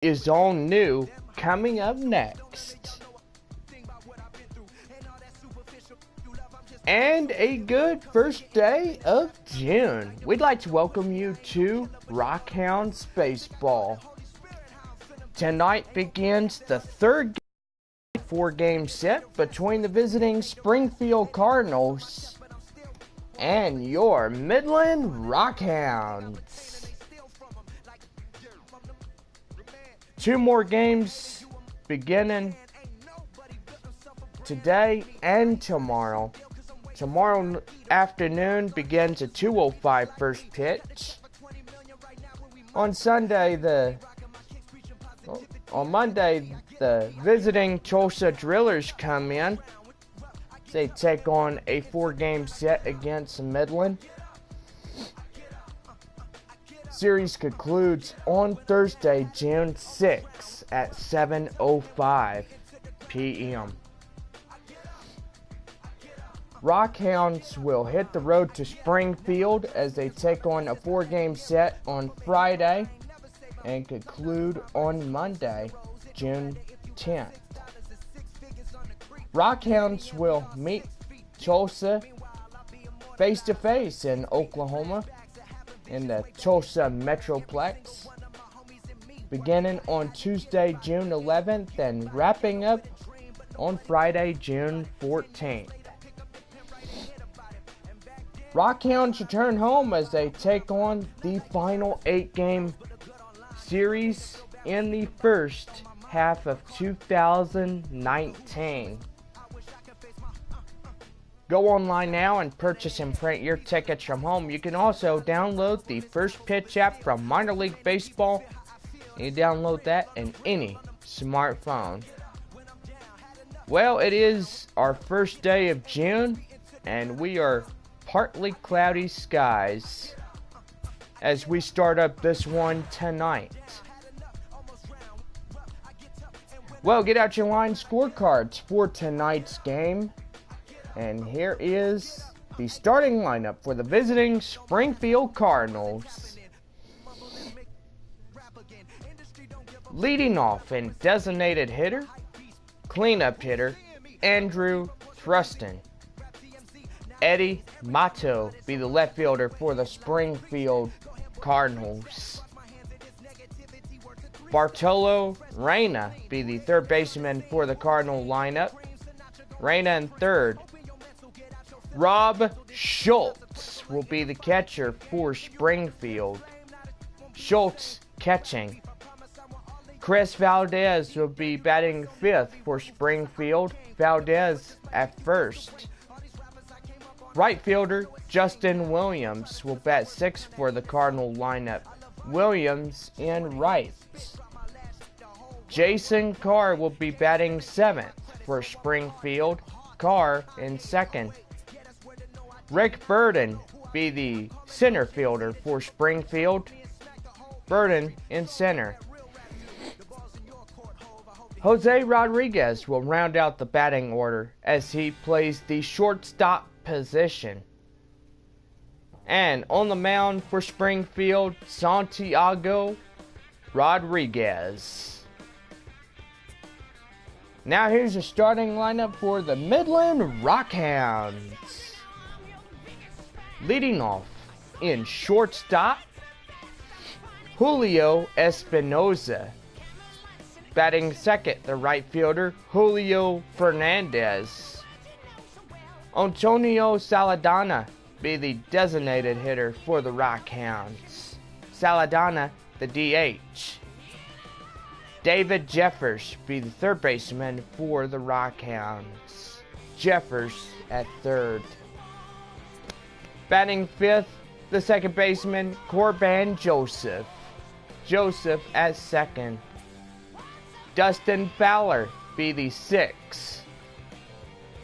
is all new coming up next. And a good first day of June. We'd like to welcome you to Rockhounds Baseball. Tonight begins the third four-game set between the visiting Springfield Cardinals and your Midland Rockhounds. Two more games beginning today and tomorrow. Tomorrow afternoon begins at 2:05 first pitch. On Monday, the visiting Tulsa Drillers come in. They take on a four-game set against Midland. Series concludes on Thursday, June 6th at 7:05 p.m. Rockhounds will hit the road to Springfield as they take on a four-game set on Friday and conclude on Monday, June 10th. Rockhounds will meet Tulsa face-to-face in Oklahoma in the Tulsa Metroplex, beginning on Tuesday, June 11th and wrapping up on Friday, June 14th. Rockhounds return home as they take on the final 8-game series in the first half of 2019. Go online now and purchase and print your tickets from home. You can also download the First Pitch app from Minor League Baseball. You download that in any smartphone. Well, it is our first day of June, and we are partly cloudy skies as we start up this one tonight. Well, get out your line scorecards for tonight's game. And here is the starting lineup for the visiting Springfield Cardinals. Leading off in designated hitter, cleanup hitter, Andrew Thruston. Eddie Mato be the left fielder for the Springfield Cardinals. Bartolo Reyna be the third baseman for the Cardinal lineup. Reyna in third. Rob Schultz will be the catcher for Springfield. Schultz catching. Chris Valdez will be batting fifth for Springfield. Valdez at first. Right fielder Justin Williams will bat sixth for the Cardinal lineup. Williams in right. Jason Carr will be batting seventh for Springfield. Carr in second. Rick Burden be the center fielder for Springfield. Burden in center. Jose Rodriguez will round out the batting order as he plays the shortstop position. And on the mound for Springfield, Santiago Rodriguez. Now here's the starting lineup for the Midland Rockhounds. Leading off in shortstop, Julio Espinoza. Batting second, the right fielder, Julio Fernandez. Antonio Saladana be the designated hitter for the Rockhounds. Saladana, the DH. David Jeffers be the third baseman for the Rockhounds. Jeffers at third. Batting fifth, the second baseman, Corbin Joseph. Joseph at second. Dustin Fowler be the sixth.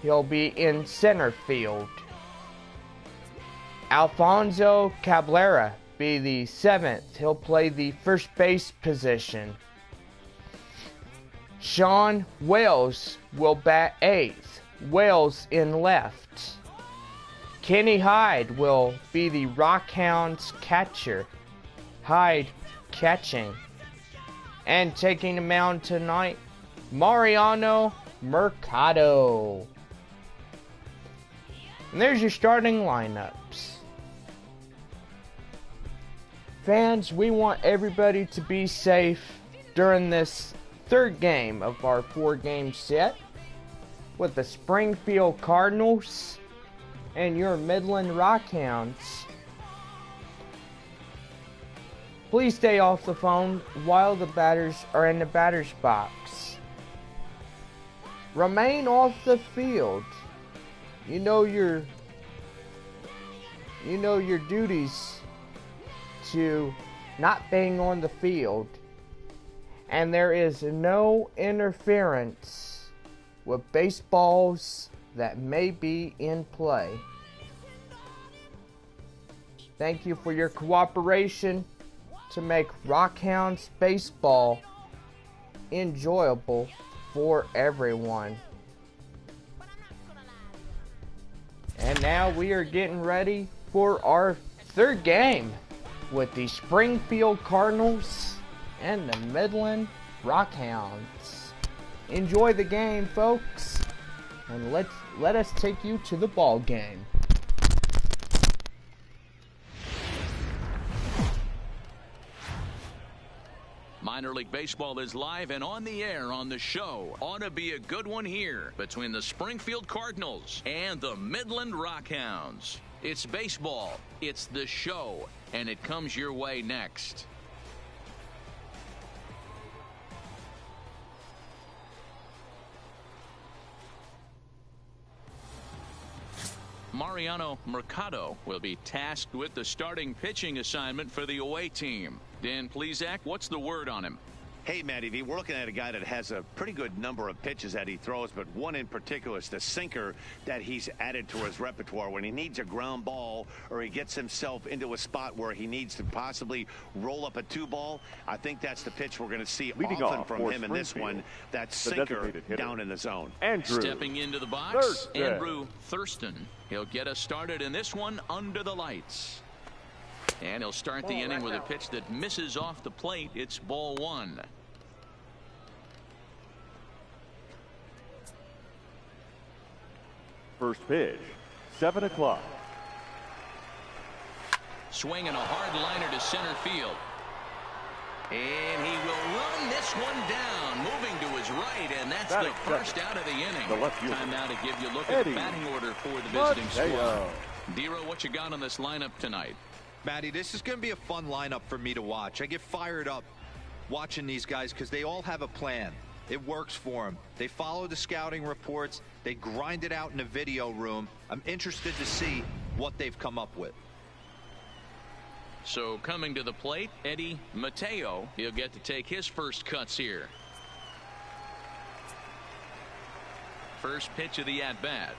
He'll be in center field. Alfonso Cabrera be the seventh. He'll play the first base position. Sean Wells will bat eighth. Wells in left. Kenny Hyde will be the Rockhounds catcher. Hyde catching. And taking the mound tonight, Mariano Mercado. And there's your starting lineups. Fans, we want everybody to be safe during this third game of our 4-game set with the Springfield Cardinals and your Midland Rockhounds. Please stay off the phone while the batters are in the batter's box. Remain off the field. You know your duties to not being on the field, and there is no interference with baseballs that may be in play. Thank you for your cooperation to make Rockhounds baseball enjoyable for everyone. And now we are getting ready for our third game with the Springfield Cardinals and the Midland Rockhounds. Enjoy the game, folks, and let us take you to the ball game. Minor League Baseball is live and on the air on the show. Ought to be a good one here between the Springfield Cardinals and the Midland Rockhounds. It's baseball, it's the show, and it comes your way next. Mariano Mercado will be tasked with the starting pitching assignment for the away team. Dan Plesac, what's the word on him? Hey, Matty V, we're looking at a guy that has a pretty good number of pitches that he throws, but one in particular is the sinker that he's added to his repertoire. When he needs a ground ball or he gets himself into a spot where he needs to possibly roll up a 2-ball, I think that's the pitch we're going to see often from him in this one, that sinker down in the zone. Andrew. Stepping into the box, Andrew Thurston. He'll get us started in this one under the lights. And he'll start the inning with a pitch that misses off the plate. It's ball 1. First pitch, 7 o'clock. Swinging a hard liner to center field. And he will run this one down, moving to his right, and that's the first out of the inning. Time now to give you a look at the batting order for the visiting squad. Dero, what you got on this lineup tonight? Matty, this is going to be a fun lineup for me to watch. I get fired up watching these guys because they all have a plan. It works for them. They follow the scouting reports. They grind it out in the video room. I'm interested to see what they've come up with. So coming to the plate, Eddie Mateo. He'll get to take his first cuts here. First pitch of the at-bat.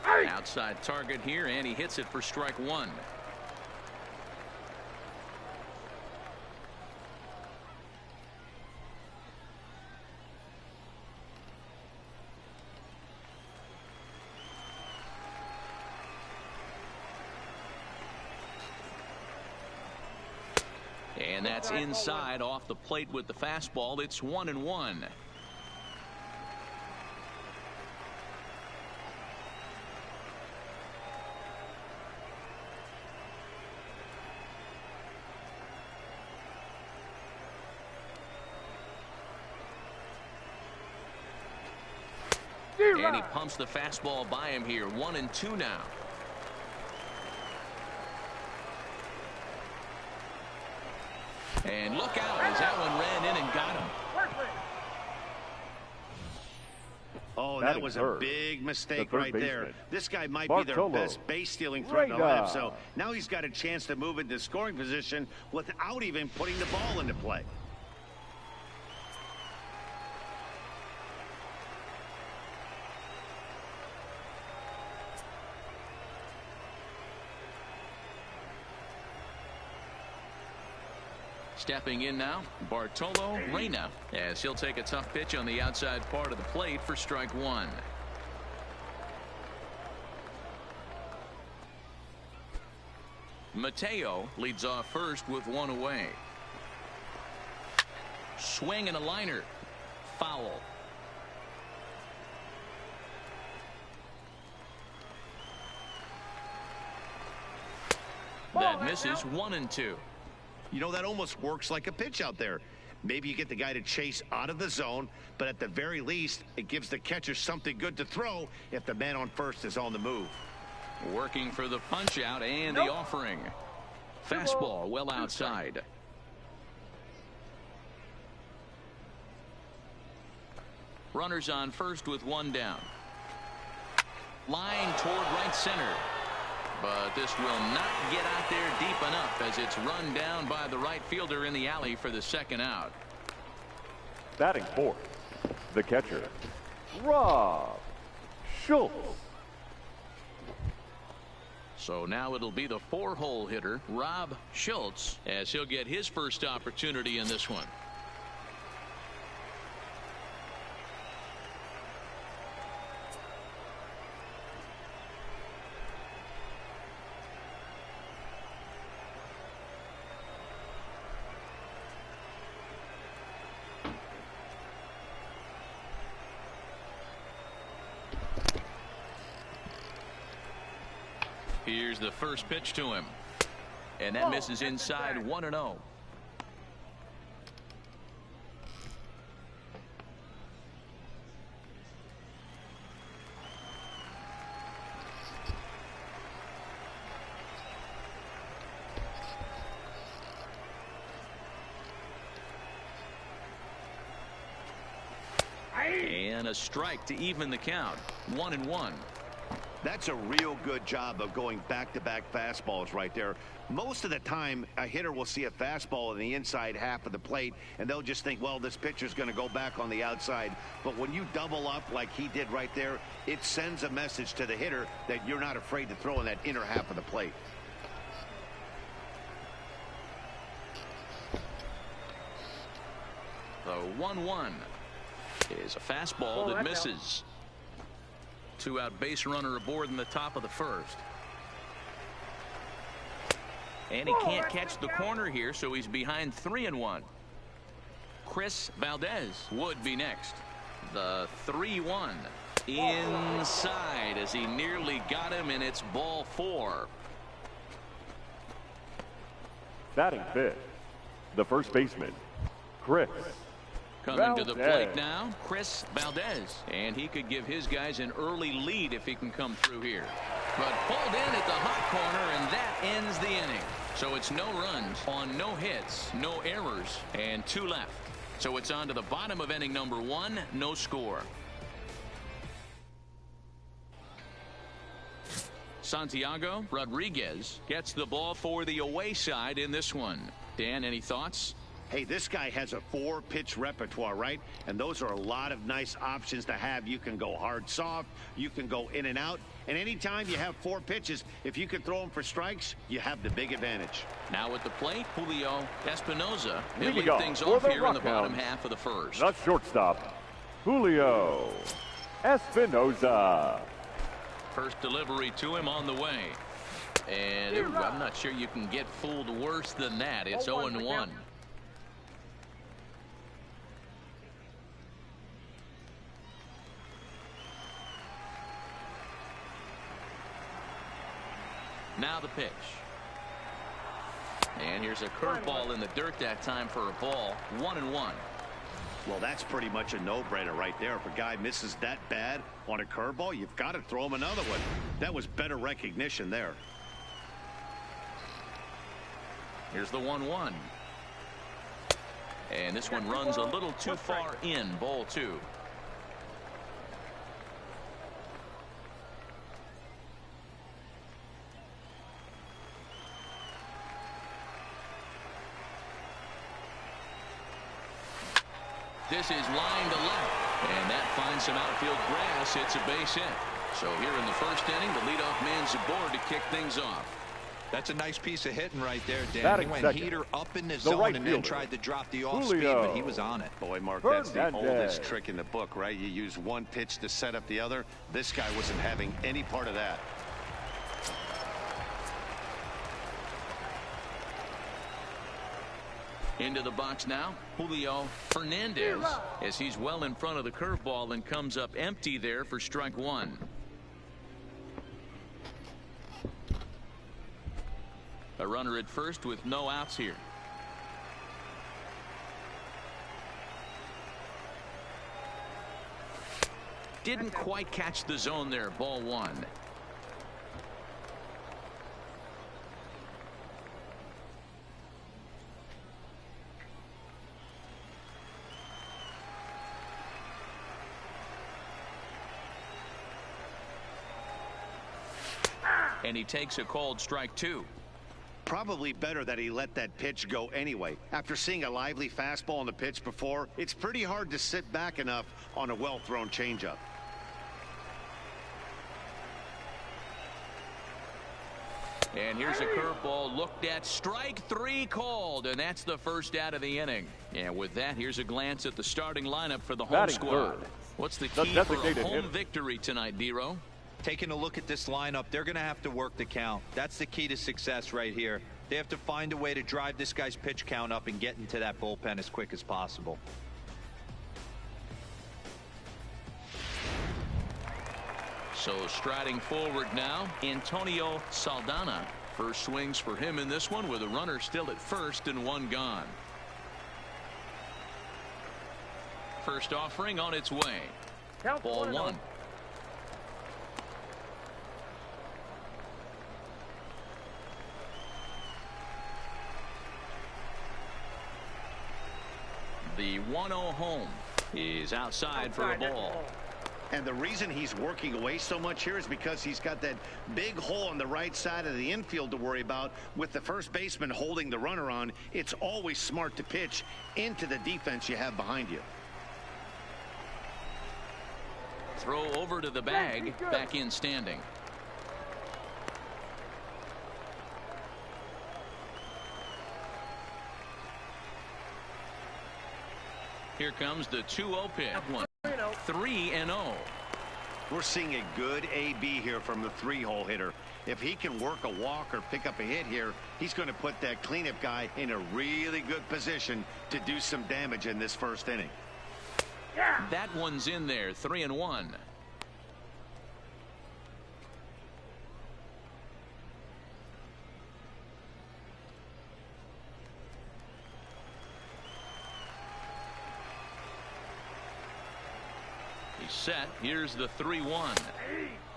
Outside target here, and he hits it for strike 1. And that's inside off the plate with the fastball. It's 1-1. And he pumps the fastball by him here. 1-2 now. And look out as that one ran in and got him. Oh, that was a big mistake right there. This guy might be their best base stealing threat in the lineup. So now he's got a chance to move into scoring position without even putting the ball into play. Stepping in now, Bartolo Reyna, as he'll take a tough pitch on the outside part of the plate for strike 1. Mateo leads off first with 1 away. Swing and a liner. Foul. That misses 1-2. You know, that almost works like a pitch out there. Maybe you get the guy to chase out of the zone, but at the very least, it gives the catcher something good to throw if the man on first is on the move. Working for the punch out and the offering. Fastball well outside. Runners on first with one down. Line toward right center. But this will not get out there deep enough as it's run down by the right fielder in the alley for the second out. Batting fourth, the catcher, Rob Schultz. So now it'll be the 4-hole hitter, Rob Schultz, as he'll get his first opportunity in this one. Here's the first pitch to him. And that misses inside 1-0. And a strike to even the count. 1-1. That's a real good job of going back-to-back fastballs right there. Most of the time, a hitter will see a fastball in the inside half of the plate, and they'll just think, well, this pitcher's going to go back on the outside. But when you double up like he did right there, it sends a message to the hitter that you're not afraid to throw in that inner half of the plate. The 1-1 is a fastball that misses. 2-out base runner aboard in the top of the first. And he can't catch the corner here, so he's behind 3-1. Chris Valdez would be next. The 3-1 inside as he nearly got him, and it's ball 4. Batting fifth, the first baseman, Chris Coming to the plate now, Chris Valdez. And he could give his guys an early lead if he can come through here. But pulled in at the hot corner, and that ends the inning. So it's no runs on no hits, no errors, and 2 left. So it's on to the bottom of inning number 1, no score. Santiago Rodriguez gets the ball for the away side in this one. Dan, any thoughts? Hey, this guy has a 4-pitch repertoire, right? And those are a lot of nice options to have. You can go hard, soft. You can go in and out. And anytime you have 4 pitches, if you can throw them for strikes, you have the big advantage. Now at the plate, Julio Espinosa. He'll Leading lead things off here in the bottom half of the first. The shortstop, Julio Espinosa. First delivery to him on the way. And I'm not sure you can get fooled worse than that. It's 0-1. Now the pitch. And here's a curveball in the dirt that time for a ball. 1-1. Well, that's pretty much a no-brainer right there. If a guy misses that bad on a curveball, you've got to throw him another one. That was better recognition there. Here's the 1-1. And this one runs a little too far in. Ball 2. This is line to left, and that finds some outfield grass. It's a base hit. So here in the first inning, the leadoff man's aboard to kick things off. That's a nice piece of hitting right there, Dan. Batting He went second, heater up in the the zone right and fielder, then tried to drop the off speed, Julio but he was on it. Boy, Mark, that's the Hernandez. oldest trick in the book, right? You use one pitch to set up the other. This guy wasn't having any part of that. Into the box now, Julio Fernandez, as he's well in front of the curveball and comes up empty there for strike one. A runner at first with no outs here. Didn't quite catch the zone there. Ball one. And he takes a called strike two. Probably better that he let that pitch go anyway. After seeing a lively fastball on the pitch before, it's pretty hard to sit back enough on a well-thrown changeup. And here's a curveball looked at. Strike three called, and that's the first out of the inning. And with that, here's a glance at the starting lineup for the home squad. What's the key for a home victory tonight, D-Row? Taking a look at this lineup, they're going to have to work the count. That's the key to success right here. They have to find a way to drive this guy's pitch count up and get into that bullpen as quick as possible. So striding forward now, Antonio Saldana. First swings for him in this one with a runner still at first and one gone. First offering on its way. Ball one. The 1-0 home is outside for a ball. And the reason he's working away so much here is because he's got that big hole on the right side of the infield to worry about. With the first baseman holding the runner on, it's always smart to pitch into the defense you have behind you. Throw over to the bag, back in standing. Here comes the 2-0 pitch. 3-0. We're seeing a good AB here from the three-hole hitter. If he can work a walk or pick up a hit here, he's going to put that cleanup guy in a really good position to do some damage in this first inning. That one's in there. 3-1. Set. Here's the 3-1.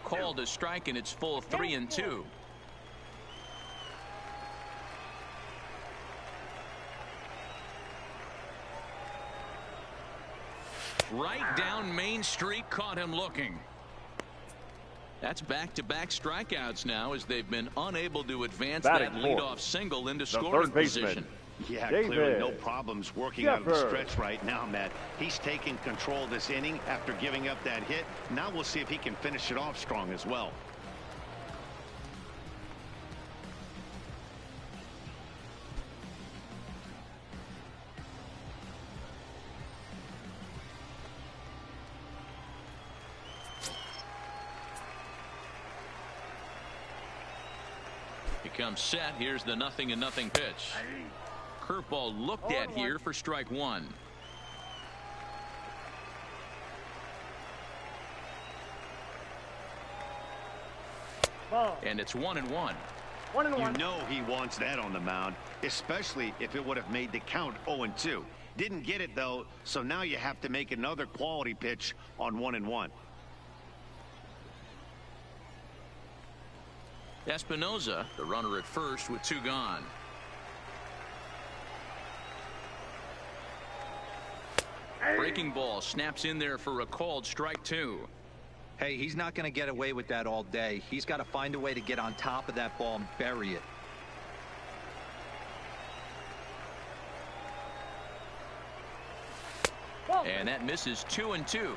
Called a strike, and it's full 3-2. Right down Main Street, caught him looking. That's back-to-back strikeouts now, as they've been unable to advance that leadoff single into scoring position. Yeah, clearly no problems working out of the stretch right now, Matt. He's taking control of this inning after giving up that hit. Now we'll see if he can finish it off strong as well. He comes set. Here's the 0-0 pitch. Curveball looked at here for strike one. And it's 1-1. You know he wants that on the mound, especially if it would have made the count 0-2. Didn't get it though, so now you have to make another quality pitch on 1-1. Espinoza, the runner at first with two gone. Breaking ball snaps in there for a called strike two. Hey, he's not going to get away with that all day. He's got to find a way to get on top of that ball and bury it. And that misses 2-2.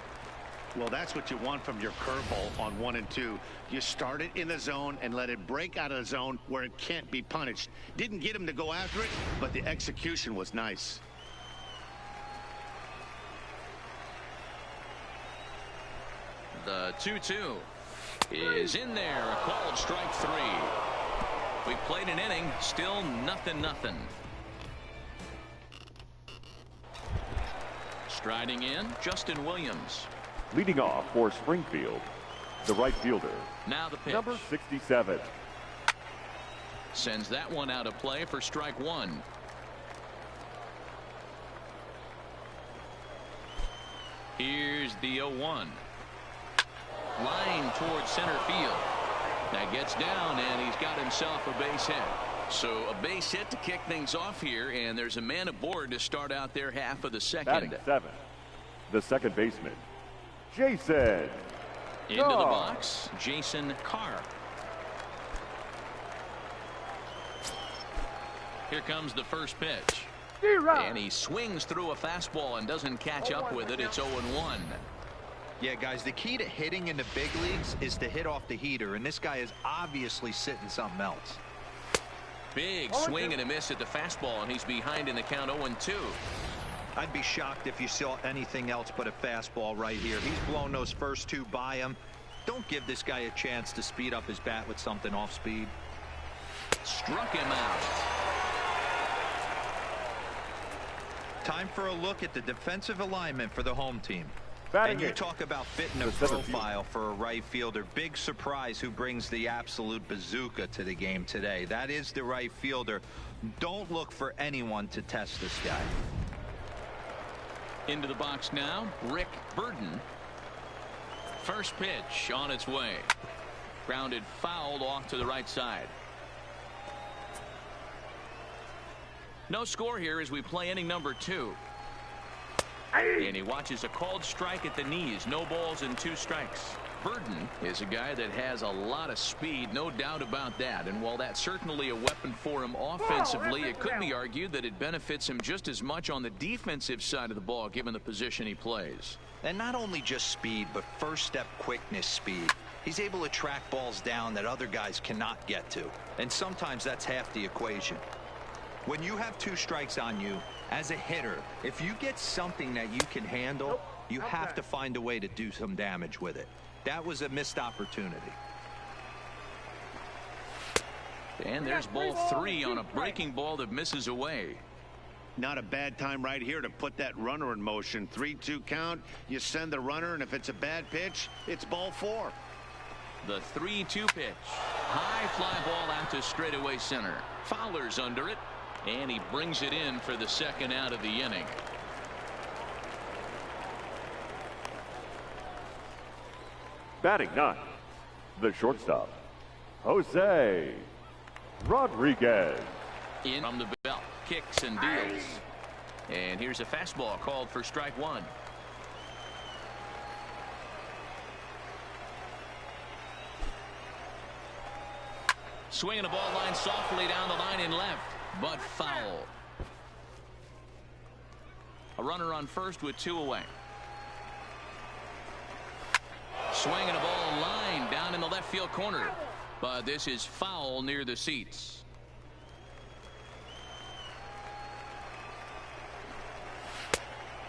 Well, that's what you want from your curveball on 1-2. You start it in the zone and let it break out of the zone where it can't be punished. Didn't get him to go after it, but the execution was nice. The 2-2 is in there. A called strike three. We've played an inning, still 0-0. Striding in, Justin Williams. Leading off for Springfield, the right fielder, Now the pitch. number 67. Sends that one out of play for strike one. Here's the 0-1. Line towards center field. That gets down, and he's got himself a base hit. So a base hit to kick things off here, and there's a man aboard to start out their half of the second. Batting 7, the second baseman, Jason Into the Carr. box, Jason Carr. Here comes the first pitch. And he swings through a fastball and doesn't catch up with it. It's 0-1. Yeah, guys, the key to hitting in the big leagues is to hit off the heater, and this guy is obviously sitting something else. Big swing and a miss at the fastball, and he's behind in the count 0-2. I'd be shocked if you saw anything else but a fastball right here. He's blown those first two by him. Don't give this guy a chance to speed up his bat with something off speed. Struck him out. Time for a look at the defensive alignment for the home team. Batting And you 8, talk about fitting a the center field. profile for a right fielder. Big surprise who brings the absolute bazooka to the game today. That is the right fielder. Don't look for anyone to test this guy. Into the box now, Rick Burden. First pitch on its way. Grounded fouled off to the right side. No score here as we play inning number 2. And he watches a called strike at the knees. No balls and 2 strikes. Burden is a guy that has a lot of speed, no doubt about that. And while that's certainly a weapon for him offensively, it could be argued that it benefits him just as much on the defensive side of the ball, given the position he plays. And not only just speed, but first step quickness speed. He's able to track balls down that other guys cannot get to. And sometimes that's half the equation. When you have 2 strikes on you, as a hitter, if you get something that you can handle, you have to find a way to do some damage with it. That was a missed opportunity. And there's ball 3 on a breaking ball that misses away. Not a bad time right here to put that runner in motion. 3-2 count. You send the runner, and if it's a bad pitch, it's ball 4. The 3-2 pitch. High fly ball out to straightaway center. Fowler's under it, and he brings it in for the second out of the inning. Batting 9, the shortstop, Jose Rodriguez. In from the belt, kicks and deals. And here's a fastball called for strike 1. Swinging a ball line softly down the line in left, but foul. A runner on first with 2 away. Swinging a ball line down in the left field corner, but this is foul near the seats.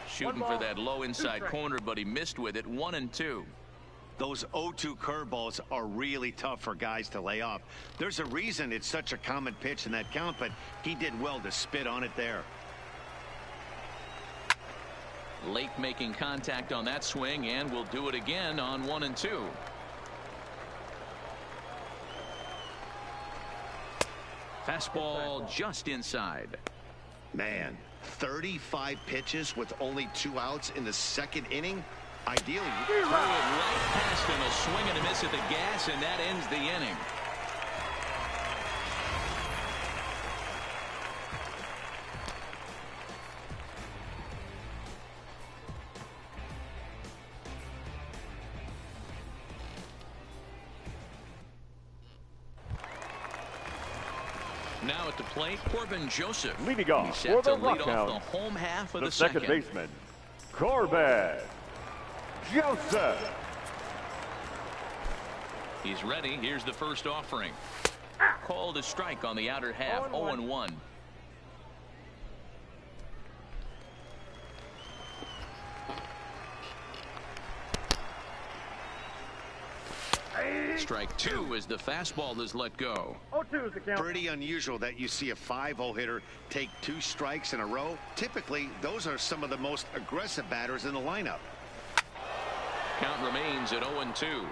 Shooting for that low inside corner, but he missed with it. 1-2. Those 0-2 curveballs are really tough for guys to lay off. There's a reason it's such a common pitch in that count, but he did well to spit on it there. Late making contact on that swing, and will do it again on 1-2. Fastball just inside. Man, 35 pitches with only 2 outs in the second inning. Ideally, threw it right past him. A swing and a miss at the gas, and that ends the inning. Now at the plate, Corbin Joseph. Leading off He's set for to the lead off Rockhounds, the home half of the the second baseman, Corbin Joseph. He's ready. Here's the first offering. Called a strike on the outer half. 0-1. Strike two as the fastball is let go. 0-2 is the count. Pretty unusual that you see a 5-0 hitter take 2 strikes in a row. Typically, those are some of the most aggressive batters in the lineup. Count remains at 0-2.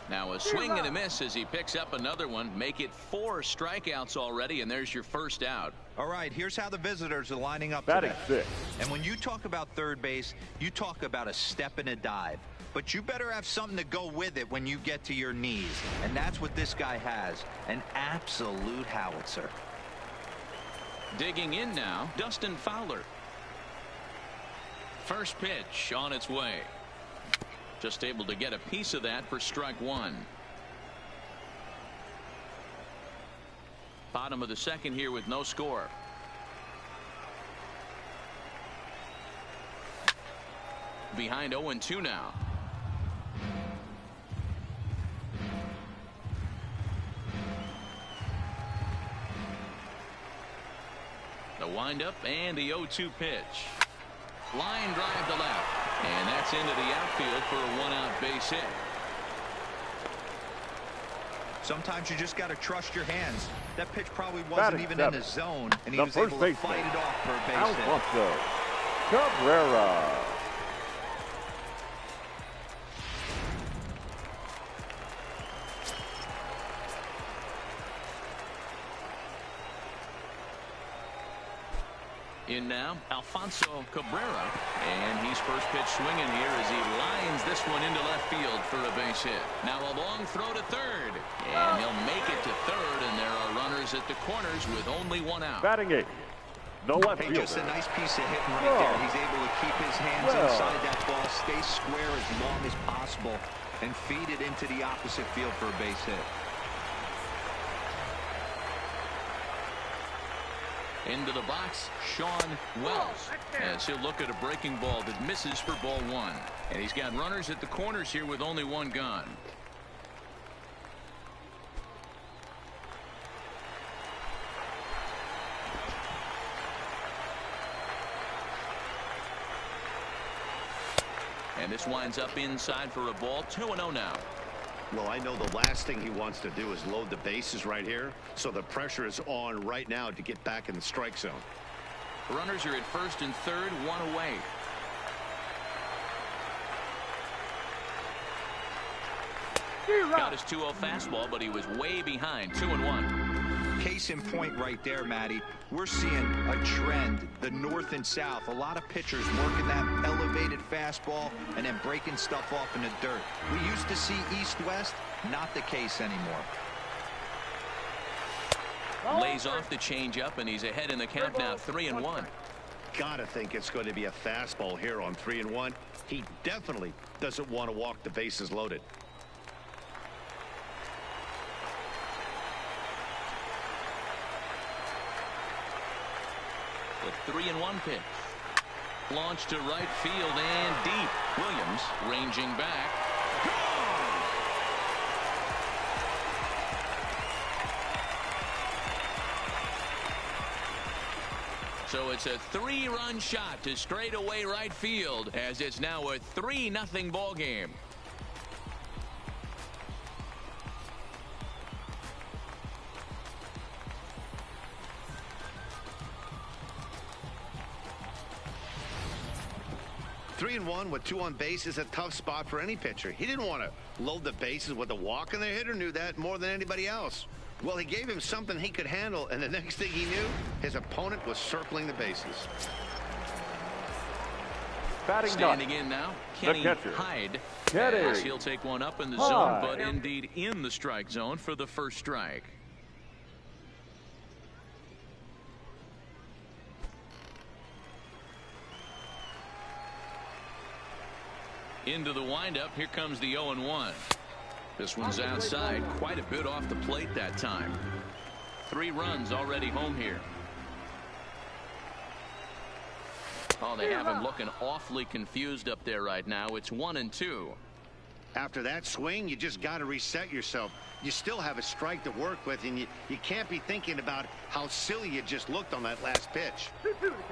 Now a swing and a miss as he picks up another one. Make it 4 strikeouts already, and there's your first out. All right, here's how the visitors are lining up Batting today. 6. And when you talk about third base, you talk about a step and a dive. But you better have something to go with it when you get to your knees. And that's what this guy has, an absolute howitzer. Digging in now, Dustin Fowler. First pitch on its way. Just able to get a piece of that for strike one. Bottom of the second here with no score. Behind 0-2 now. The windup and the 0-2 pitch. Line drive to left. And that's into the outfield for a 1-out base hit. Sometimes you just got to trust your hands. That pitch probably wasn't even in the zone, and he was able to fight it off for a base hit. Alfonso Cabrera. In now, Alfonso Cabrera, and he's first pitch swinging here as he lines this one into left field for a base hit. Now a long throw to third, and he'll make it to third, and there are runners at the corners with only 1 out. Batting 8. No left Hey, fielder. just a nice piece of hitting right there. He's able to keep his hands inside that ball, stay square as long as possible, and feed it into the opposite field for a base hit. Into the box, Sean Wells, as he'll look at a breaking ball that misses for ball 1. And he's got runners at the corners here with only 1 gone. And this winds up inside for a ball. 2-0 now. Well, I know the last thing he wants to do is load the bases right here, so the pressure is on right now to get back in the strike zone. Runners are at first and third, 1 away. Got his 2-0 fastball, but he was way behind. 2-1. Case in point right there, Matty. We're seeing a trend, the north and south. A lot of pitchers working that elevated fastball and then breaking stuff off in the dirt. We used to see east-west, not the case anymore. Lays off the changeup, and he's ahead in the count now, 3-1. Gotta think it's going to be a fastball here on 3-1. He definitely doesn't want to walk the bases loaded. The 3-1 pitch. Launched to right field and deep. Williams ranging back. Gone! So it's a 3-run shot to straightaway right field as it's now a 3-0 ball game. Three and one with 2 on base is a tough spot for any pitcher. He didn't want to load the bases with a walk, and the hitter knew that more than anybody else. Well, he gave him something he could handle, and the next thing he knew, his opponent was circling the bases. Batting Standing 9. in now, The Kenny catcher. Hyde. Kenny As he'll take one up in the Hyde. zone, but indeed in the strike zone for the first strike. Into the windup. Here comes the 0-1. This one's outside, quite a bit off the plate that time. 3 runs already home here. Oh, they have him looking awfully confused up there right now. It's 1-2. After that swing, you just got to reset yourself. You still have a strike to work with, and you can't be thinking about how silly you just looked on that last pitch.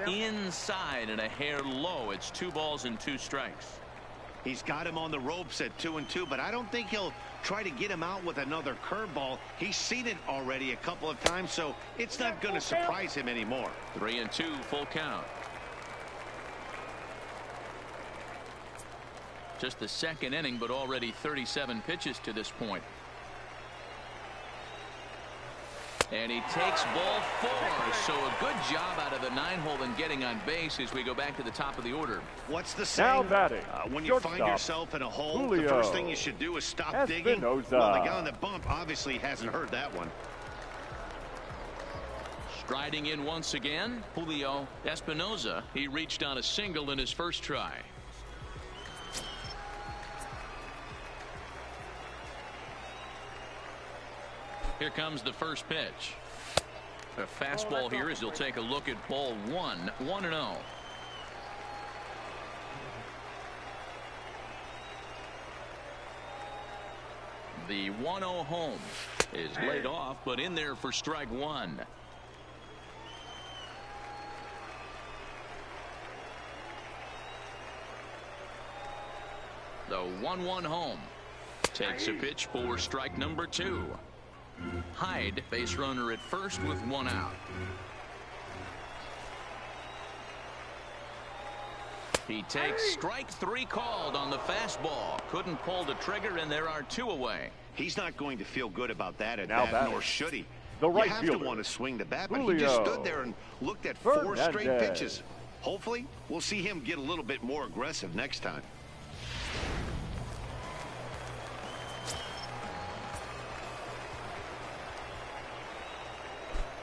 Inside and a hair low. It's 2 balls and 2 strikes. He's got him on the ropes at 2-2, but I don't think he'll try to get him out with another curveball. He's seen it already a couple of times, so it's not going to surprise him anymore. 3-2, full count. Just the second inning, but already 37 pitches to this point. And he takes ball 4. So a good job out of the 9-hole in getting on base as we go back to the top of the order. What's the saying? Now batting. When you Shortstop. find yourself in a hole, Julio. the first thing you should do is stop digging. Well, the guy on the bump obviously hasn't heard that one. Striding in once again, Julio Espinoza. He reached on a single in his first try. Here comes the first pitch. A fastball here as he'll take a look at ball 1, 1-0. The 1-0 home is laid off, but in there for strike 1. The 1-1 home takes a pitch for strike number 2. Hyde, base runner at first with 1 out. He takes strike 3 called on the fastball. Couldn't pull the trigger, and there are 2 away. He's not going to feel good about that at Now bat, nor should he. The right you have fielder, to want to swing the bat, but Julio he just stood there and looked at 4 Fernandez. straight pitches. Hopefully, we'll see him get a little bit more aggressive next time.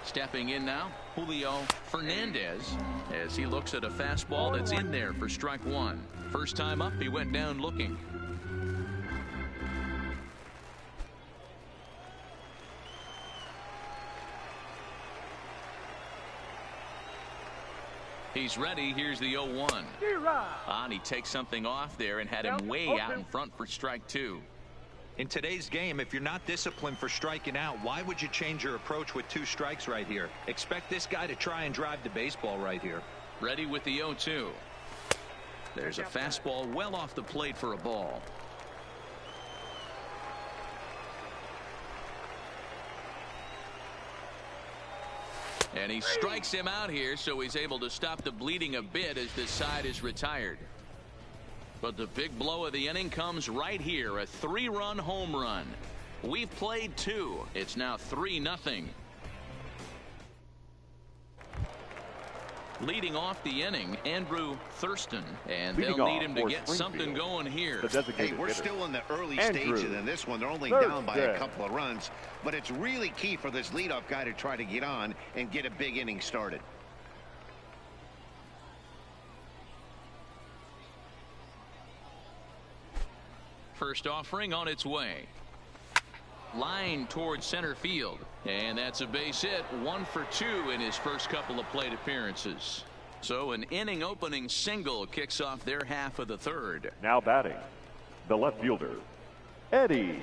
Stepping in now, Julio Fernandez, as he looks at a fastball that's in there for strike 1. First time up, he went down looking. He's ready. Here's the 0-1. And he takes something off there and had him way out in front for strike 2. In today's game, if you're not disciplined for striking out, why would you change your approach with 2 strikes right here? Expect this guy to try and drive the baseball right here. Ready with the 0-2. There's a fastball well off the plate for a ball. And he strikes him out here, so he's able to stop the bleeding a bit as this side is retired. But the big blow of the inning comes right here, a 3-run home run. We've played 2. It's now 3-0. Leading off the inning, Andrew Thurston, and they'll need him to get something going here. Hey, we're still in the early stages in this one. They're only down by a couple of runs, but it's really key for this leadoff guy to try to get on and get a big inning started. First offering on its way. Line towards center field. And that's a base hit. 1 for 2 in his first couple of plate appearances. So an inning opening single kicks off their half of the 3rd. Now batting, the left fielder, Eddie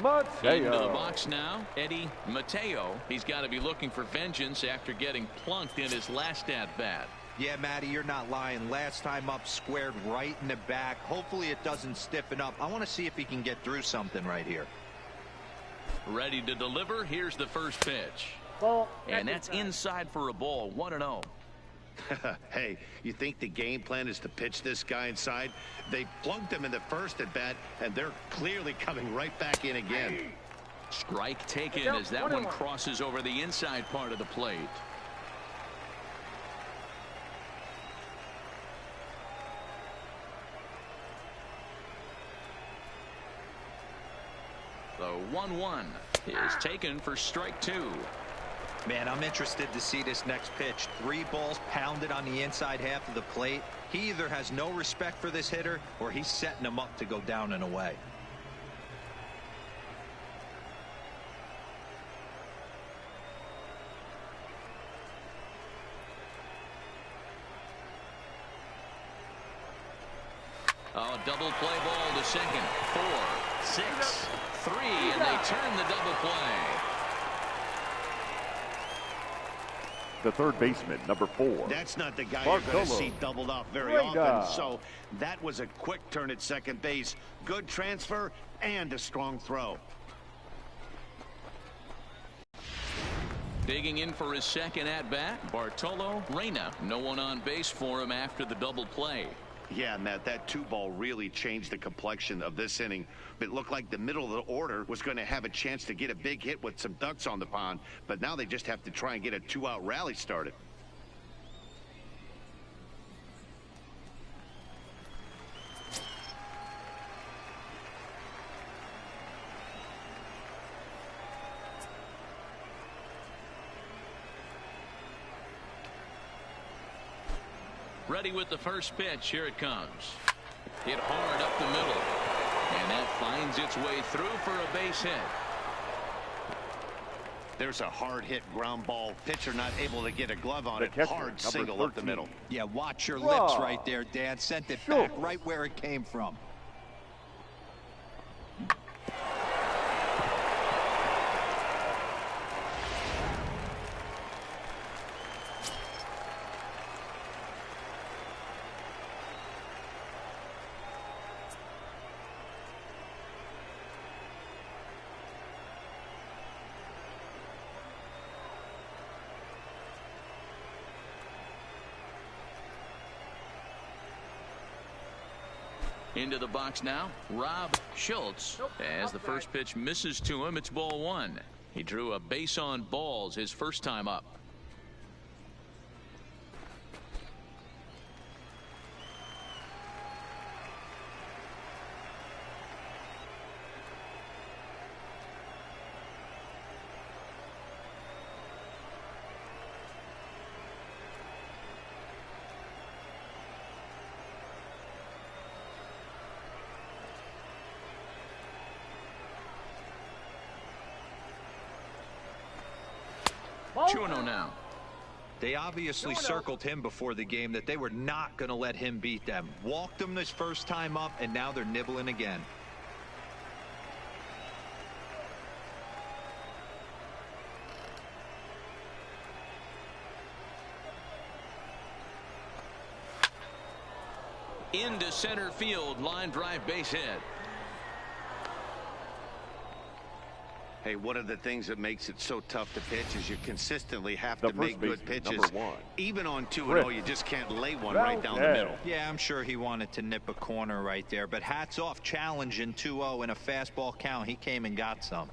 Mateo. Into the box now, Eddie Mateo. He's got to be looking for vengeance after getting plunked in his last at-bat. Yeah, Matty, you're not lying. Last time up, squared right in the back. Hopefully it doesn't stiffen up. I want to see if he can get through something right here. Ready to deliver. Here's the first pitch. And that's inside for a ball. 1-0. Hey, you think the game plan is to pitch this guy inside? They plunked him in the first at bat, and they're clearly coming right back in again. Strike taken as that one crosses over the inside part of the plate. The 1-1 is taken for strike 2. Man, I'm interested to see this next pitch. 3 balls pounded on the inside half of the plate. He either has no respect for this hitter or he's setting him up to go down and away. Oh, double play ball to second. 4, 6, 3, and they turn the double play. The third baseman, number 4. That's not the guy you're going to see doubled off very often. So that was a quick turn at second base. Good transfer and a strong throw. Digging in for his second at-bat, Bartolo Reyna. No one on base for him after the double play. Yeah, Matt, that 2-ball really changed the complexion of this inning. It looked like the middle of the order was going to have a chance to get a big hit with some ducks on the pond, but now they just have to try and get a 2-out rally started. Ready with the first pitch. Here it comes. Hit hard up the middle. And that finds its way through for a base hit. There's a hard hit ground ball. Pitcher not able to get a glove on it. Catcher, Hard single 13. up the middle. Yeah, watch your lips right there, Dan. Sent it back right where it came from. Into the box now, Rob Schultz. As the first pitch misses to him, it's ball 1. He drew a base on balls his first time up. Now. They obviously circled him before the game that they were not going to let him beat them. Walked him this first time up, and now they're nibbling again. Into center field, line drive base hit. Hey, one of the things that makes it so tough to pitch is you consistently have to make good pitches. Even on 2-0, you just can't lay one right down the middle. Yeah, I'm sure he wanted to nip a corner right there, but hats off, challenging 2-0 in a fastball count. He came and got some.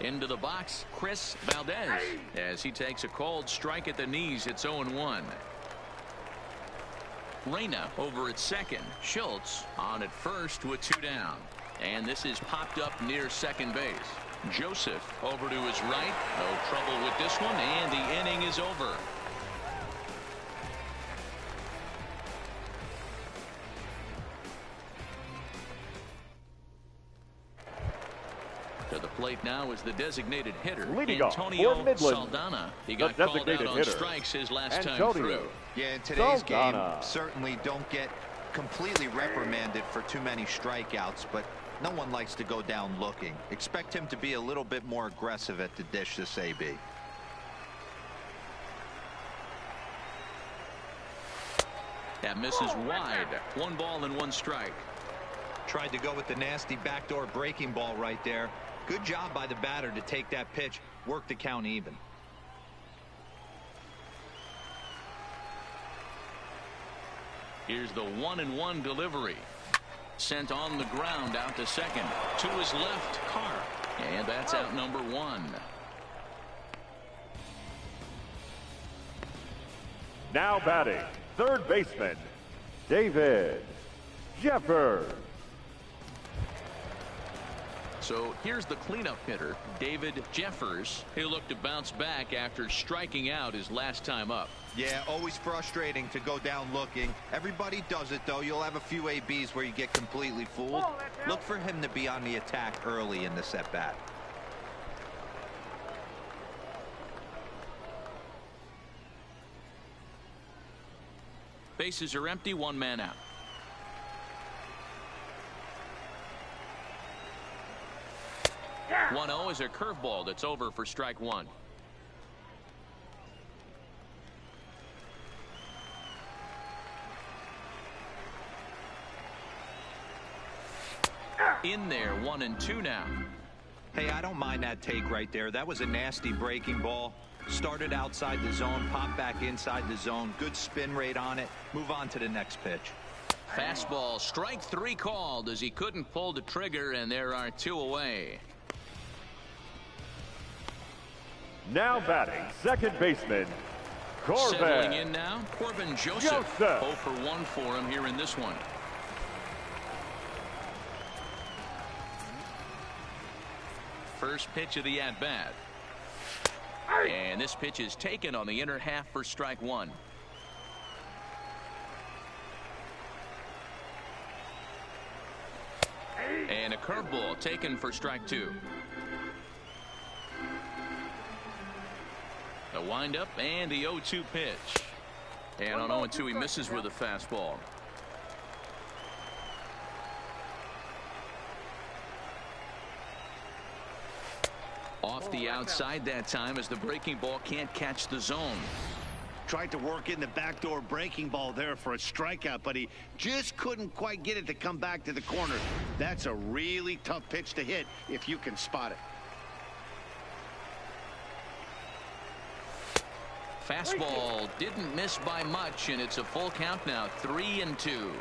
Into the box, Chris Valdez. As he takes a called strike at the knees, it's 0-1. Reyna over at second. Schultz on at first with 2 down. And this is popped up near second base. Joseph over to his right. No trouble with this one, and the inning is over. To the plate now is the designated hitter, Antonio Saldana. He got called out on strikes his last time through. Yeah, in today's game, certainly don't get completely reprimanded for too many strikeouts, but no one likes to go down looking. Expect him to be a little bit more aggressive at the dish this AB. That misses wide. 1 ball and 1 strike. Tried to go with the nasty backdoor breaking ball right there. Good job by the batter to take that pitch, work the count even. Here's the 1-1 delivery. Sent on the ground out to second. To his left, Carr. And that's out number 1. Now batting, third baseman, David Jeffers. So here's the cleanup hitter, David Jeffers. He'll look to bounce back after striking out his last time up. Yeah, always frustrating to go down looking. Everybody does it, though. You'll have a few ABs where you get completely fooled. Look for him to be on the attack early in this at-bat. Bases are empty, one man out. Yeah. 1-0 is a curveball that's over for strike one. In there, 1-2 now. Hey, I don't mind that take right there. That was a nasty breaking ball. Started outside the zone, popped back inside the zone. Good spin rate on it. Move on to the next pitch. Fastball, strike three called as he couldn't pull the trigger, and there are two away. Now batting, second baseman, Corbin. Settling in now, Corbin Joseph. 0 for 1 for him here in this one. First pitch of the at-bat. And this pitch is taken on the inner half for strike one. And a curveball taken for strike two. The windup and the 0-2 pitch. And on 0-2 he misses with a fastball. Off the outside that time as the breaking ball can't catch the zone. Tried to work in the backdoor breaking ball there for a strikeout, but he just couldn't quite get it to come back to the corner. That's a really tough pitch to hit if you can spot it. Fastball didn't miss by much, and it's a full count now, 3-2.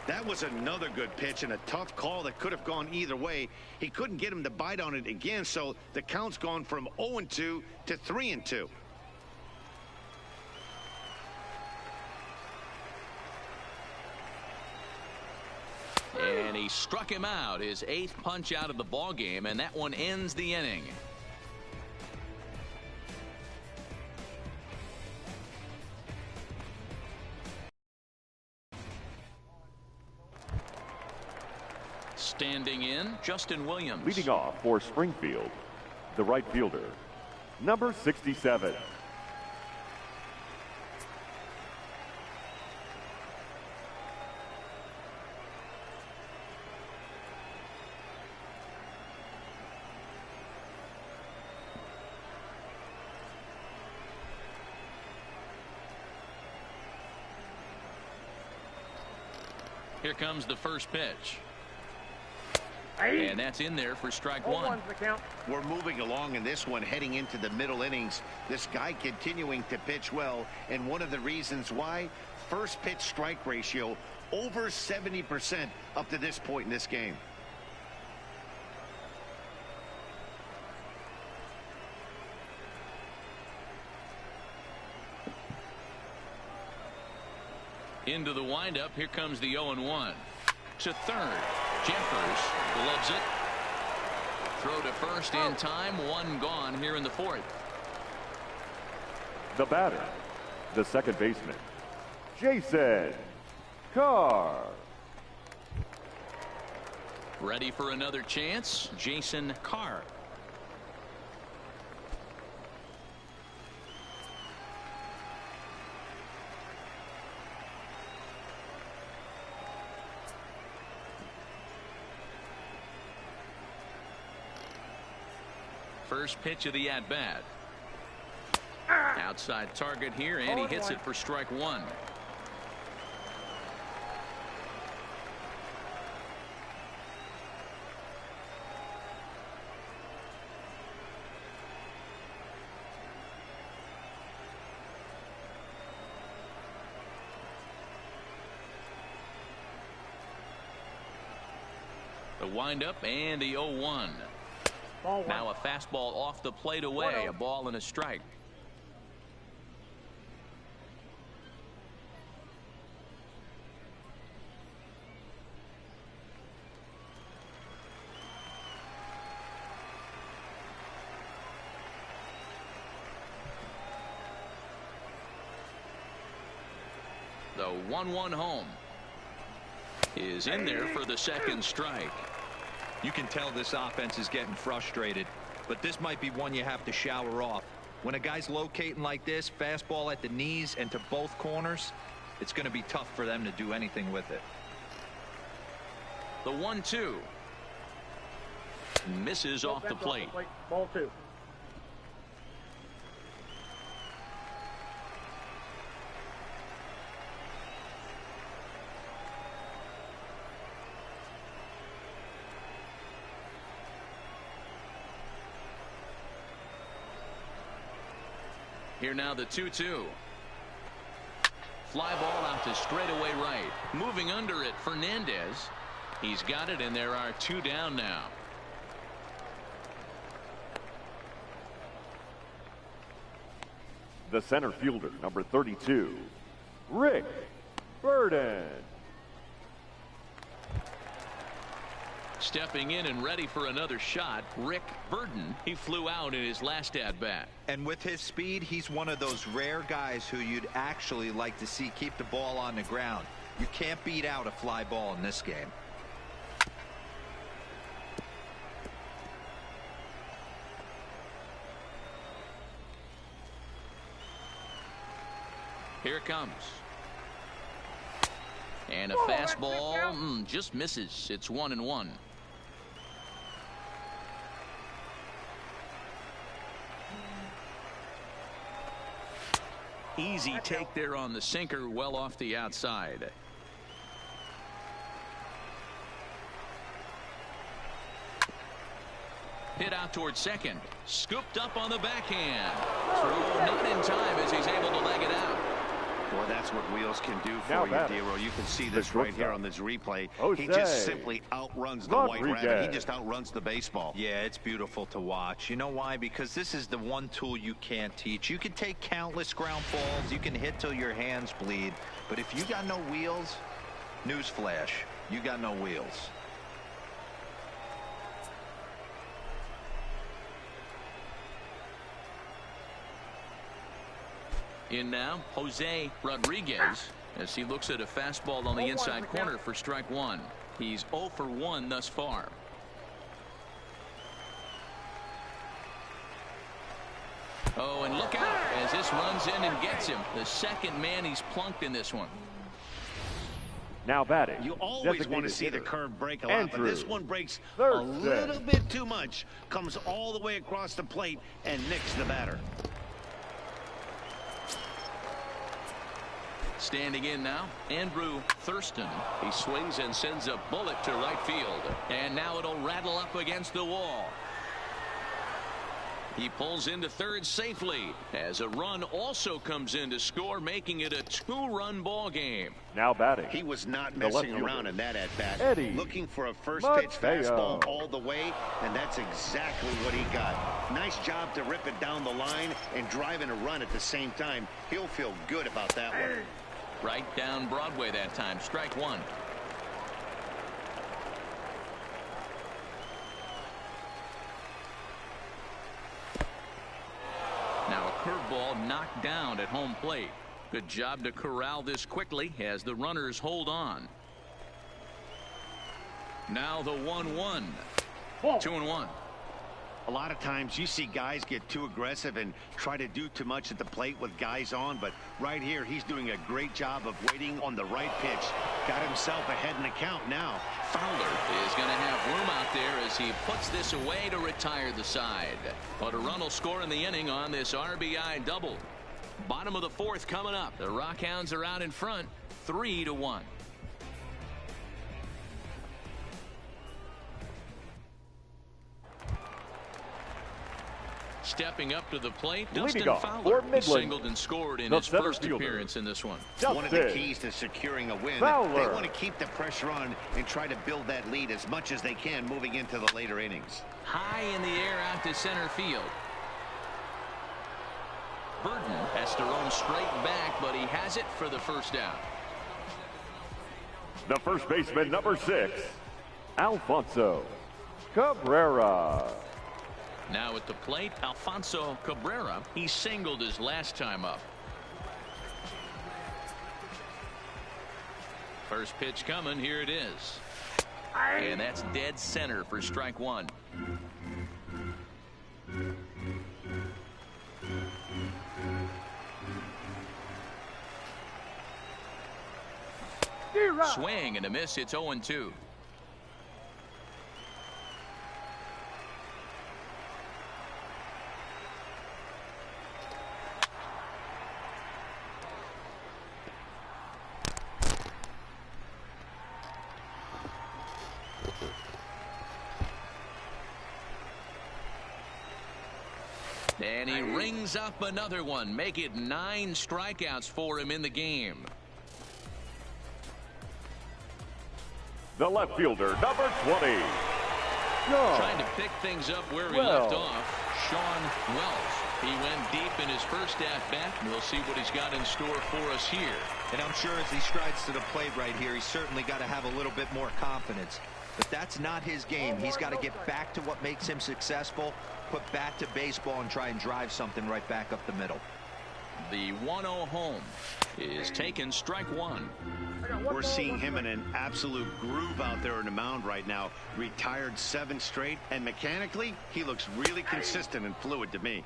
That was another good pitch and a tough call that could have gone either way. He couldn't get him to bite on it again, so the count's gone from 0-2 to 3-2. And he struck him out, his 8th punch out of the ball game, and that one ends the inning. Standing in, Justin Williams. Leading off for Springfield, the right fielder, number 67. Here comes the first pitch. And that's in there for strike one. We're moving along in this one, heading into the middle innings. This guy continuing to pitch well, and one of the reasons why, first pitch strike ratio over 70% up to this point in this game. Into the windup, here comes the 0-1. To third, Jeffers gloves it. Throw to first in time, one gone here in the fourth. The batter, the second baseman, Jason Carr. Ready for another chance, Jason Carr. First pitch of the at-bat. Outside target here, and he hits it for strike one. The windup and the 0-1. Now a fastball off the plate away, a ball and a strike. The 1-1 home is in there for the second strike. You can tell this offense is getting frustrated, but this might be one you have to shower off. When a guy's locating like this, fastball at the knees and to both corners, it's going to be tough for them to do anything with it. The 1-2 misses off the plate. Ball 2. Here now the 2-2. Fly ball out to straightaway right. Moving under it, Fernandez. He's got it, and there are 2 down now. The center fielder, number 32, Rick Burden. Stepping in and ready for another shot, Rick Burden. He flew out in his last at-bat. And with his speed, he's one of those rare guys who you'd actually like to see keep the ball on the ground. You can't beat out a fly ball in this game. Here it comes. And a fastball just misses. It's 1-1. Easy take there on the sinker, well off the outside. Hit out towards second. Scooped up on the backhand. Throw not in time as he's able to leg it out. Well, that's what wheels can do for you, D-Row. You can see this right here on this replay. He just simply outruns the White Rabbit. He just outruns the baseball. Yeah, it's beautiful to watch. You know why? Because this is the one tool you can't teach. You can take countless ground balls. You can hit till your hands bleed. But if you got no wheels, newsflash, you got no wheels. In now, Jose Rodriguez, as he looks at a fastball on the inside corner for strike 1. He's 0 for 1 thus far. Oh, and look out as this runs in and gets him. The second man he's plunked in this one. Now batting. You always want to see the curve break a lot, but this one breaks a Thursday. little bit too much. Comes all the way across the plate and nicks the batter. Standing in now, Andrew Thurston. He swings and sends a bullet to right field. And now it'll rattle up against the wall. He pulls into third safely as a run also comes in to score, making it a 2-run ball game. Now batting. He was not messing around in that at-bat. Eddie Looking for a first-pitch fastball all the way, and that's exactly what he got. Nice job to rip it down the line and drive in a run at the same time. He'll feel good about that one. Right down Broadway that time. Strike 1. Now a curveball knocked down at home plate. Good job to corral this quickly as the runners hold on. Now the 1-1. 2-1. A lot of times you see guys get too aggressive and try to do too much at the plate with guys on, but right here he's doing a great job of waiting on the right pitch. Got himself ahead in the count now. Fowler is going to have room out there as he puts this away to retire the side. But a run will score in the inning on this RBI double. Bottom of the 4th coming up. The Rockhounds are out in front, 3-1. Stepping up to the plate, Dustin Fowler. He singled and scored in his first appearance in this one. One of the keys to securing a win. They want to keep the pressure on and try to build that lead as much as they can moving into the later innings. High in the air out to center field. Burden has to run straight back, but he has it for the first out. The first baseman, number 6, Alfonso Cabrera. Now at the plate, Alfonso Cabrera. He singled his last time up. First pitch coming. Here it is. And that's dead center for strike one. Swing and a miss. It's 0-2. And he rings up another one. Make it 9 strikeouts for him in the game. The left fielder, number 20. Trying to pick things up where he left off, Sean Wells. He went deep in his first at-bat. We'll see what he's got in store for us here. And I'm sure as he strides to the plate right here, he's certainly got to have a little bit more confidence. But that's not his game. He's got to get back to what makes him successful, put bat to baseball, and try and drive something right back up the middle. The 1-0 home is taken, strike one. We're seeing him in an absolute groove out there on the mound right now. Retired 7 straight, and mechanically, he looks really consistent and fluid to me.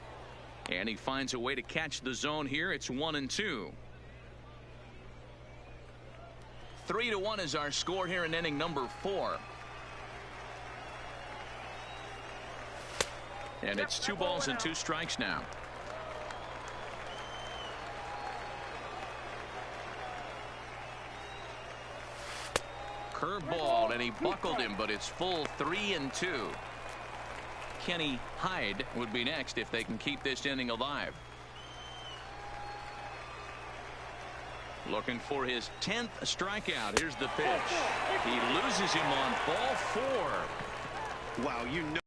And he finds a way to catch the zone here. It's 1-2. 3-1 is our score here in inning number 4. And it's 2 balls and 2 strikes now. Curveball, and he buckled him, but it's full 3-2. Kenny Hyde would be next if they can keep this inning alive. Looking for his 10th strikeout. Here's the pitch. He loses him on ball 4. Wow, you know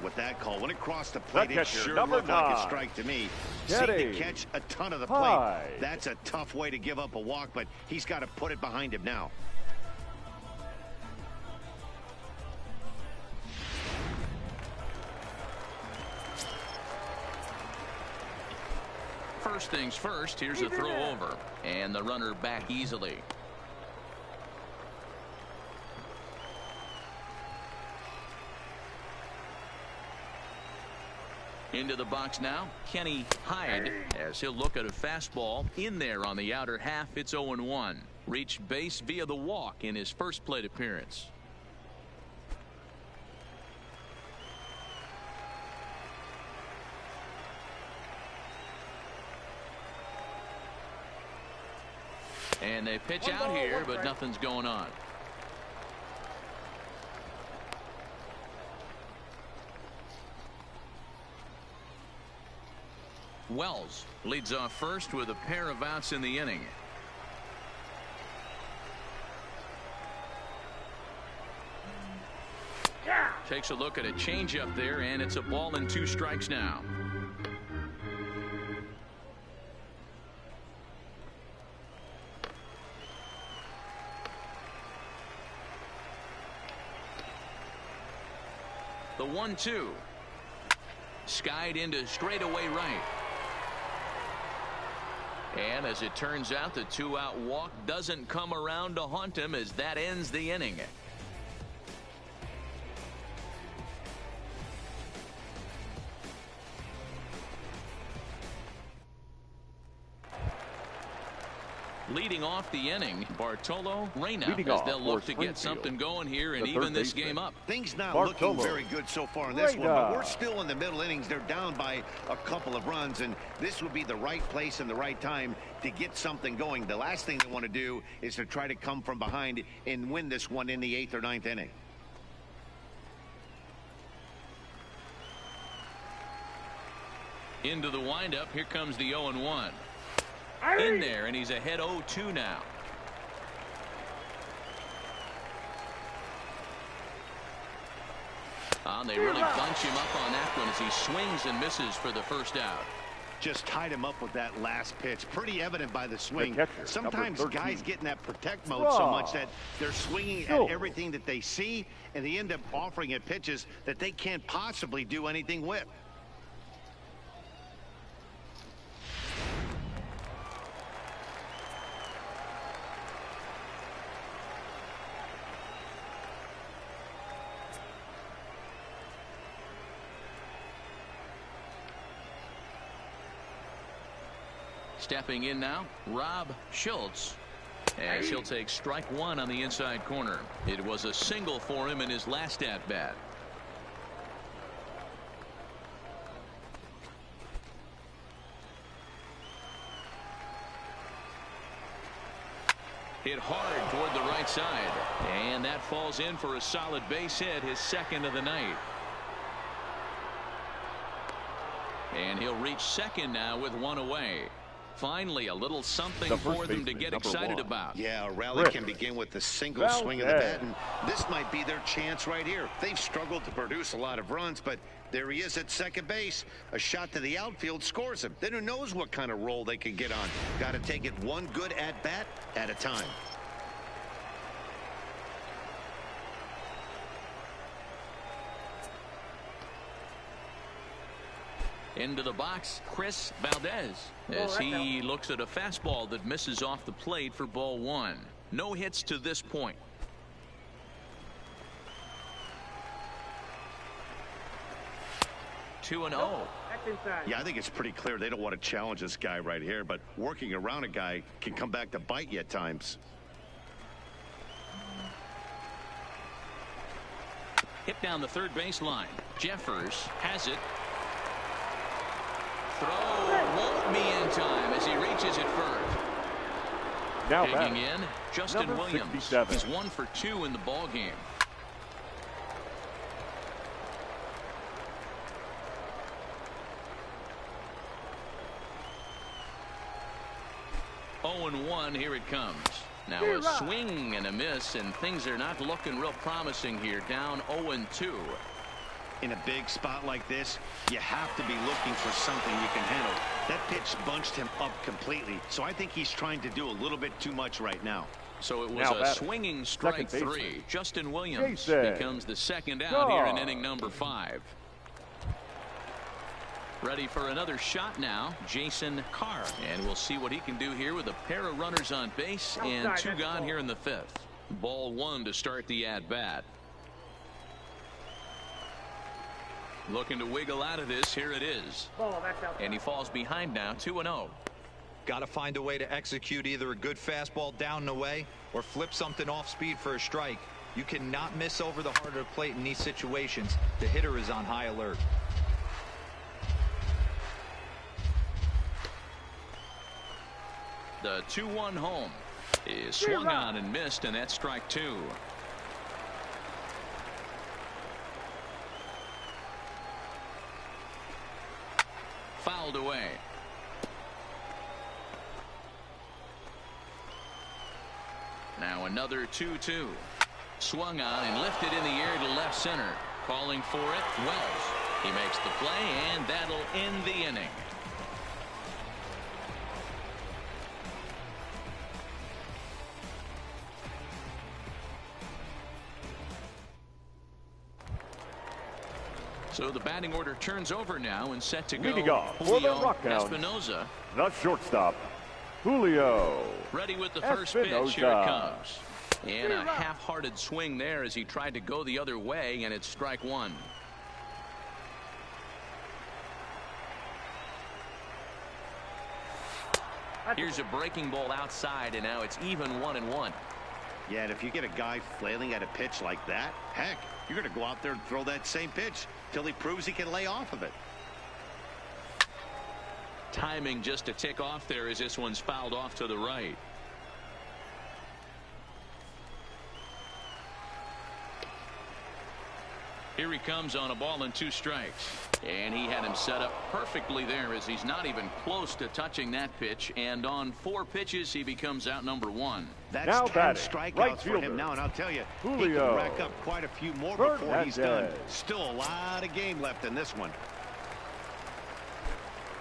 with that call. When it crossed the plate, it sure number looked 9. like a strike to me. Seemed to catch a ton of the plate. That's a tough way to give up a walk, but he's got to put it behind him now. First things first, here's a throw over, and the runner back easily. Into the box now, Kenny Hyde, as he'll look at a fastball in there on the outer half. It's 0-1. Reached base via the walk in his first plate appearance. And they pitch out here, but nothing's going on. Wells leads off first with a pair of outs in the inning. Takes a look at a changeup there, and it's a ball and 2 strikes now. The 1-2. Skied into straightaway right. And as it turns out, the 2-out walk doesn't come around to haunt him as that ends the inning. Leading off the inning, Bartolo Reyna, as they'll look to get something going here and even this game up. Things not looking very good so far in this one, but we're still in the middle innings. They're down by a couple of runs, and this would be the right place and the right time to get something going. The last thing they want to do is to try to come from behind and win this one in the 8th or 9th inning. Into the windup, here comes the 0-1. In there, and he's ahead 0-2 now. They really bunch him up on that one as he swings and misses for the first out. Just tied him up with that last pitch. Pretty evident by the swing. Sometimes guys get in that protect mode so much that they're swinging at everything that they see, and they end up offering at pitches that they can't possibly do anything with. Stepping in now, Rob Schultz. As he'll take strike one on the inside corner. It was a single for him in his last at-bat. Hit hard toward the right side. And that falls in for a solid base hit, his second of the night. And he'll reach second now with one away. Finally, a little something for them to get excited about. Yeah, a rally can begin with a single swing of the bat, and this might be their chance right here. They've struggled to produce a lot of runs, but there he is at second base. A shot to the outfield scores him. Then who knows what kind of role they can get on. Got to take it one good at-bat at a time. Into the box, Chris Valdez, as he looks at a fastball that misses off the plate for ball one. No hits to this point. Two and 0. Yeah, I think it's pretty clear they don't want to challenge this guy right here, but working around a guy can come back to bite you at times. Hit down the third baseline. Jeffers has it. Throw won't be in time as he reaches it first. Now digging in, Justin Williams. 67. He's 1 for 2 in the ball game. Oh and 1, here it comes. Now a swing and a miss, and things are not looking real promising here. Down 0 and 2. In a big spot like this, you have to be looking for something you can handle. That pitch bunched him up completely, so I think he's trying to do a little bit too much right now. So it was a swinging strike three. Justin Williams becomes the second out here in inning number 5. Ready for another shot now, Jason Carr. And we'll see what he can do here with a pair of runners on base and 2 gone here in the 5th. Ball 1 to start the at-bat. Looking to wiggle out of this. Here it is. And he falls behind now, 2 and 0. Got to find a way to execute either a good fastball down and away or flip something off speed for a strike. You cannot miss over the heart of the plate in these situations. The hitter is on high alert. The 2-1 home is swung on and missed, and that's strike 2. Fouled away. Now another 2-2. Swung on and lifted in the air to left center. Calling for it, Wells. He makes the play, and that'll end the inning. So the batting order turns over now and set to go. Leading off for the Rockhounds, Espinoza. the shortstop, Julio. Ready with the first pitch. Here it comes. And a half-hearted swing there as he tried to go the other way, and it's strike 1. Here's a breaking ball outside, and now it's even 1-1. Yeah, and if you get a guy flailing at a pitch like that, heck, you're going to go out there and throw that same pitch till he proves he can lay off of it. Timing just a tick off there as this one's fouled off to the right. Here he comes on a ball and 2 strikes. And he had him set up perfectly there as he's not even close to touching that pitch. And on 4 pitches, he becomes out number 1. That's now 10 strikeouts for him now, and I'll tell you, Julio. He can rack up quite a few more before he's done. Still a lot of game left in this one.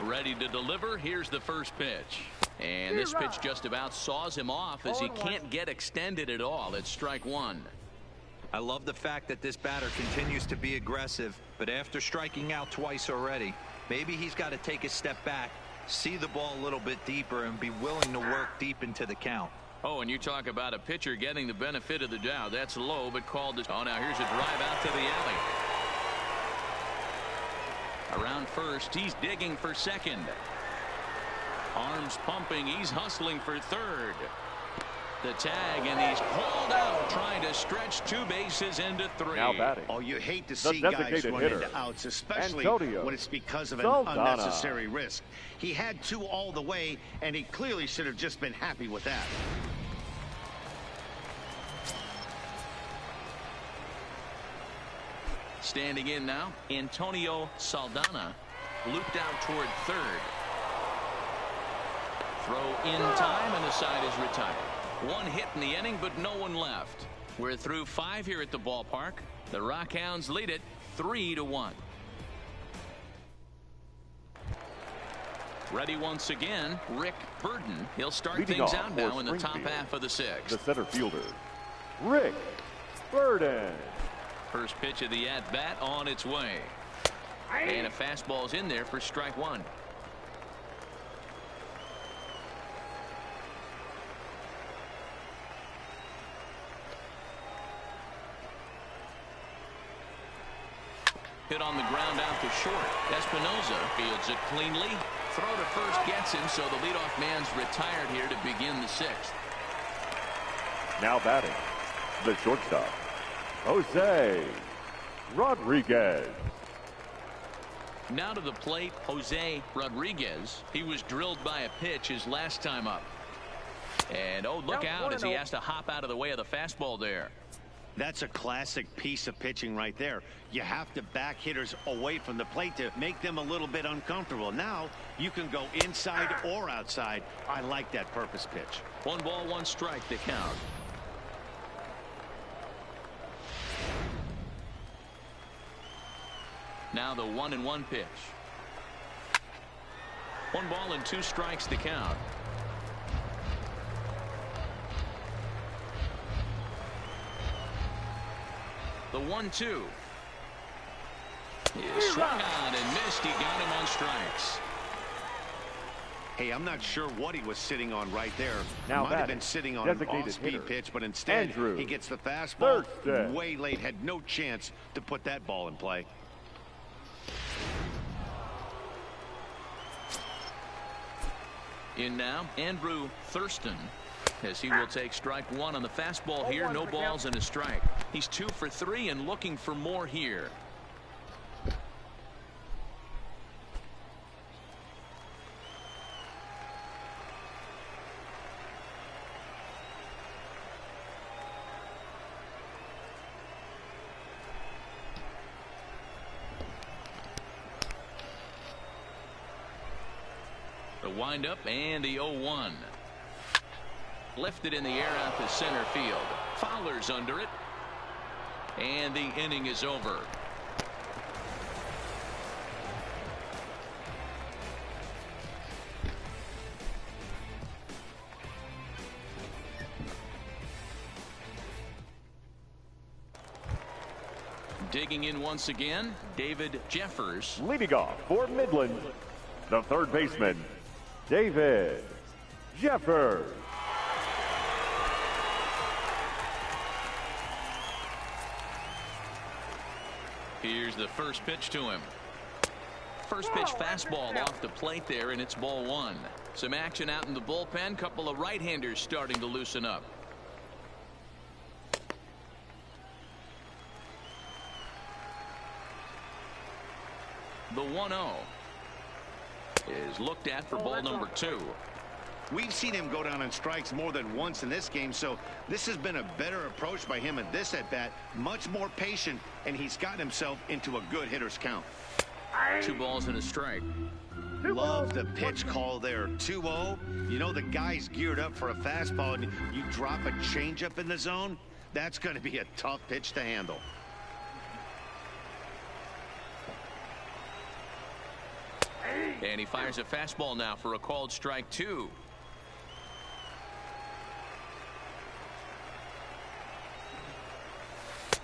Ready to deliver. Here's the first pitch. And this pitch just about saws him off as he can't get extended at all. It's strike 1. I love the fact that this batter continues to be aggressive, but after striking out twice already, maybe he's got to take a step back, see the ball a little bit deeper, and be willing to work deep into the count. Oh, and you talk about a pitcher getting the benefit of the doubt. That's low, but called it. Oh, now here's a drive out to the alley. Around first, he's digging for second. Arms pumping. He's hustling for third. The tag, and he's pulled out, trying to stretch 2 bases into 3. Now batting. Oh, you hate to see guys run into outs, especially when it's because of an unnecessary risk. He had 2 all the way, and he clearly should have just been happy with that. Standing in now, Antonio Saldana, looped out toward third. Throw in time, and the side is retired. 1 hit in the inning, but no one left. We're through 5 here at the ballpark. The Rockhounds lead it 3-1. Ready once again, Rick Burden. He'll start Leading things out now in the top Springfield, half of the 6th. The center fielder, Rick Burden. First pitch of the at-bat on its way. And a fastball's in there for strike 1. Hit on the ground out to short. Espinoza fields it cleanly. Throw to first gets him, so the leadoff man's retired here to begin the 6th. Now batting, the shortstop, Jose Rodriguez. Now to the plate, Jose Rodriguez. He was drilled by a pitch his last time up. And oh, look out as he has to hop out of the way of the fastball there. That's a classic piece of pitching right there. You have to back hitters away from the plate to make them a little bit uncomfortable. Now you can go inside or outside. I like that purpose pitch. 1 ball, 1 strike to count. Now the 1-1 pitch. 1 ball and 2 strikes to count. The 1-2 is swung on and missed. He got him on strikes. Hey, I'm not sure what he was sitting on right there. Now might have been sitting on an off-speed pitch, but instead he gets the fastball way late. Had no chance to put that ball in play. In now, Andrew Thurston, as he will take strike 1 on the fastball here. No balls and a strike. He's 2 for 3 and looking for more here. The windup and the 0-1. Lifted in the air out to center field. Fowler's under it. And the inning is over. Digging in once again, David Jeffers. Leading off for Midland, the third baseman, David Jeffers. Here's the first pitch to him. First pitch fastball off the plate there, and it's ball 1. Some action out in the bullpen. Couple of right-handers starting to loosen up. The 1-0 is looked at for ball number 2. We've seen him go down on strikes more than once in this game, so this has been a better approach by him at this at-bat. Much more patient, and he's gotten himself into a good hitter's count. 2 balls and a strike. Love the pitch call there. 2-0. You know the guy's geared up for a fastball, and you drop a changeup in the zone. That's going to be a tough pitch to handle. And he fires a fastball now for a called strike 2.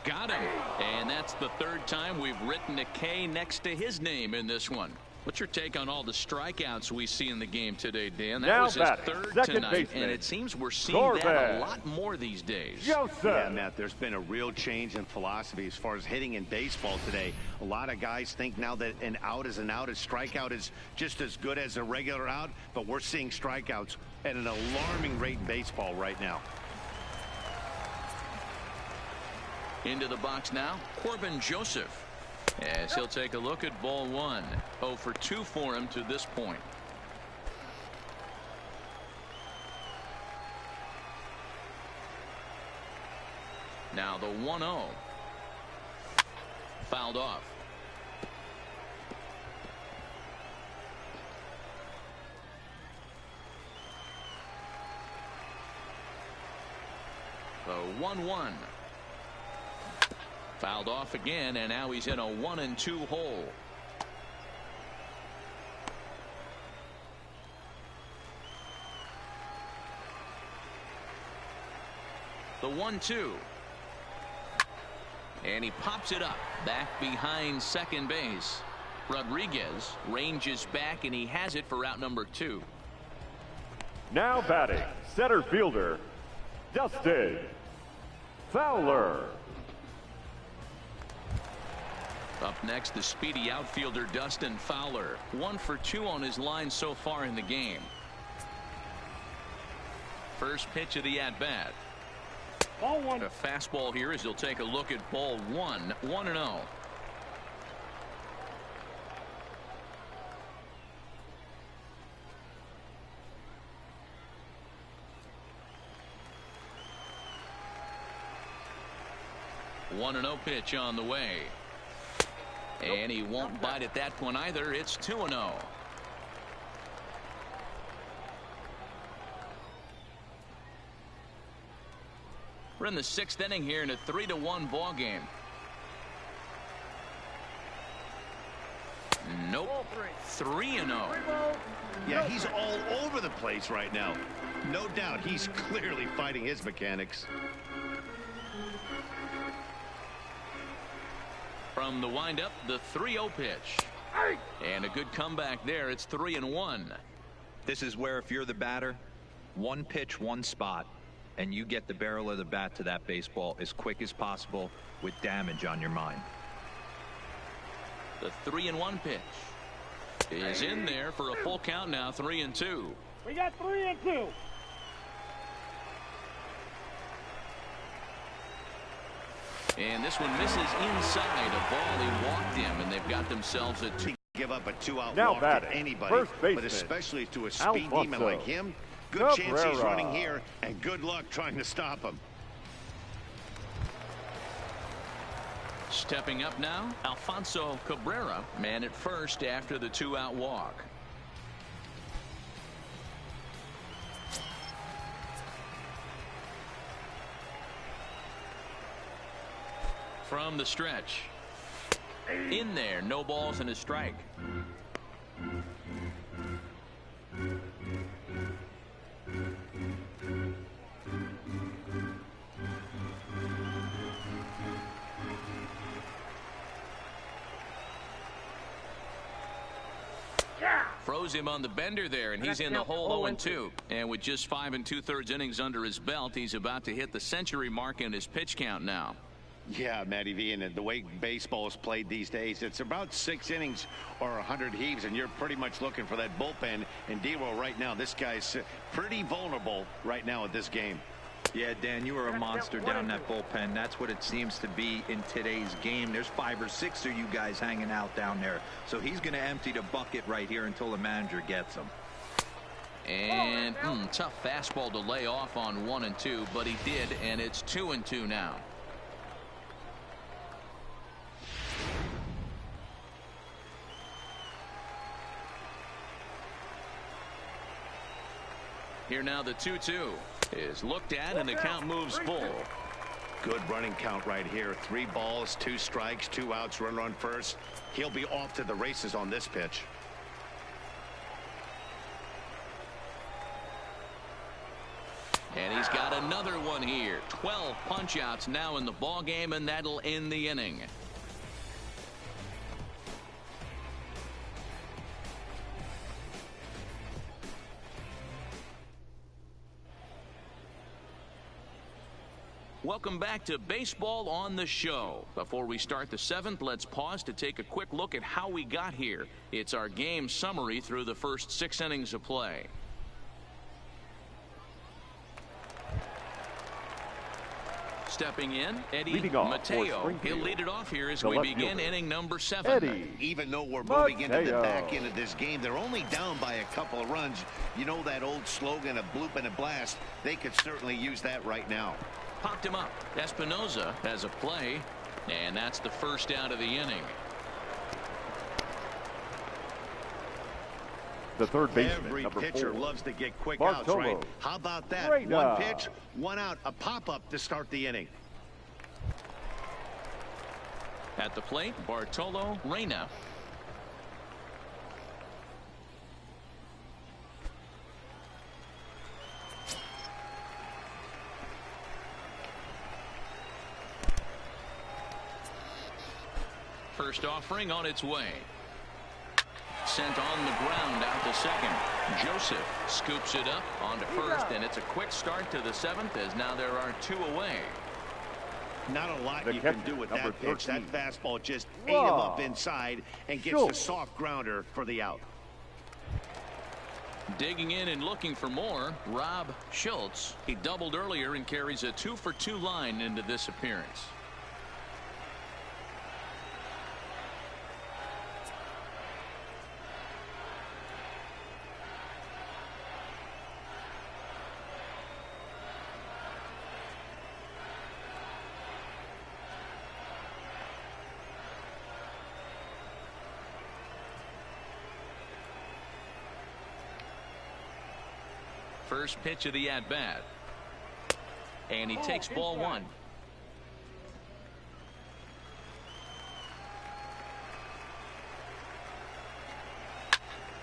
Got him. And that's the 3rd time we've written a K next to his name in this one. What's your take on all the strikeouts we see in the game today, Dan? That Now was his batting, third second tonight, baseman, and it seems we're seeing that a lot more these days. Yeah, Matt, there's been a real change in philosophy as far as hitting in baseball today. A lot of guys think now that an out is an out, a strikeout is just as good as a regular out, but we're seeing strikeouts at an alarming rate in baseball right now. Into the box now, Corbin Joseph, as he'll take a look at ball one. 0 for 2 for him to this point. Now the 1-0. Fouled off. The 1-1. Fouled off again, and now he's in a 1-2 hole. The 1-2. And he pops it up back behind second base. Rodriguez ranges back, and he has it for out number 2. Now batting, center fielder, Dustin Fowler. Up next, the speedy outfielder Dustin Fowler. 1 for 2 on his line so far in the game. First pitch of the at-bat. Ball one. A fastball here as he'll take a look at ball one. 1-0. One 1-0 pitch on the way. And he won't bite at that one either. It's 2-0. We're in the 6th inning here in a 3-1 ball game. Nope. 3-0. Yeah, he's all over the place right now. No doubt he's clearly fighting his mechanics. From the windup, the 3-0 pitch. And a good comeback there. It's 3-1. This is where, if you're the batter, one pitch, one spot, and you get the barrel of the bat to that baseball as quick as possible with damage on your mind. The 3-1 pitch is in there for a full count now. 3-2. We got 3-2. And this one misses inside. A ball he walked him, and they've got themselves a 2. Give up a 2-out Now walk batting, to anybody, first but baseman, especially to a speed Alfonso demon like him. Good chance he's running here, and good luck trying to stop him. Stepping up now, Alfonso Cabrera, man at first after the 2-out walk. From the stretch. In there, no balls and a strike. Froze him on the bender there, and he's in the hole 0-2. And with just 5 2/3 innings under his belt, he's about to hit the century mark in his pitch count now. Yeah, Matty V, and the way baseball is played these days, it's about 6 innings or 100 heaves, and you're pretty much looking for that bullpen. And D-Roll right now, this guy's pretty vulnerable right now at this game. Yeah, Dan, you are a monster down that bullpen. That's what it seems to be in today's game. There's 5 or 6 of you guys hanging out down there. So he's going to empty the bucket right here until the manager gets him. And tough fastball to lay off on 1 and 2, but he did, and it's 2 and 2 now. Here now the 2-2 is looked at, and the count moves full. Good running count right here. 3 balls, 2 strikes, 2 outs, runner on first. He'll be off to the races on this pitch. And he's got another one here. 12 punch outs now in the ball game, and that'll end the inning. Welcome back to Baseball on the Show. Before we start the 7th, let's pause to take a quick look at how we got here. It's our game summary through the first 6 innings of play. Stepping in, Eddie Mateo. He'll lead it off here as we begin inning number 7. Eddie. Even though we're moving into the back end of this game, they're only down by a couple of runs. You know that old slogan of bloop and a blast? They could certainly use that right now. Popped him up. Espinoza has a play, and that's the first out of the inning. The third baseman, Every number pitcher 4. loves to get quick Bartolo. outs, right? How about that? Reina. One pitch, one out, a pop-up to start the inning. At the plate, Bartolo Reina. First offering on its way. Sent on the ground out to second. Joseph scoops it up onto first, and it's a quick start to the 7th as now there are 2 away. Not a lot The you catcher, can do with number that pitch. 13. That fastball just ate him up inside and gets the soft grounder for the out. Digging in and looking for more, Rob Schultz. He doubled earlier and carries a 2-for-2 line into this appearance. First pitch of the at-bat. And he takes ball 1.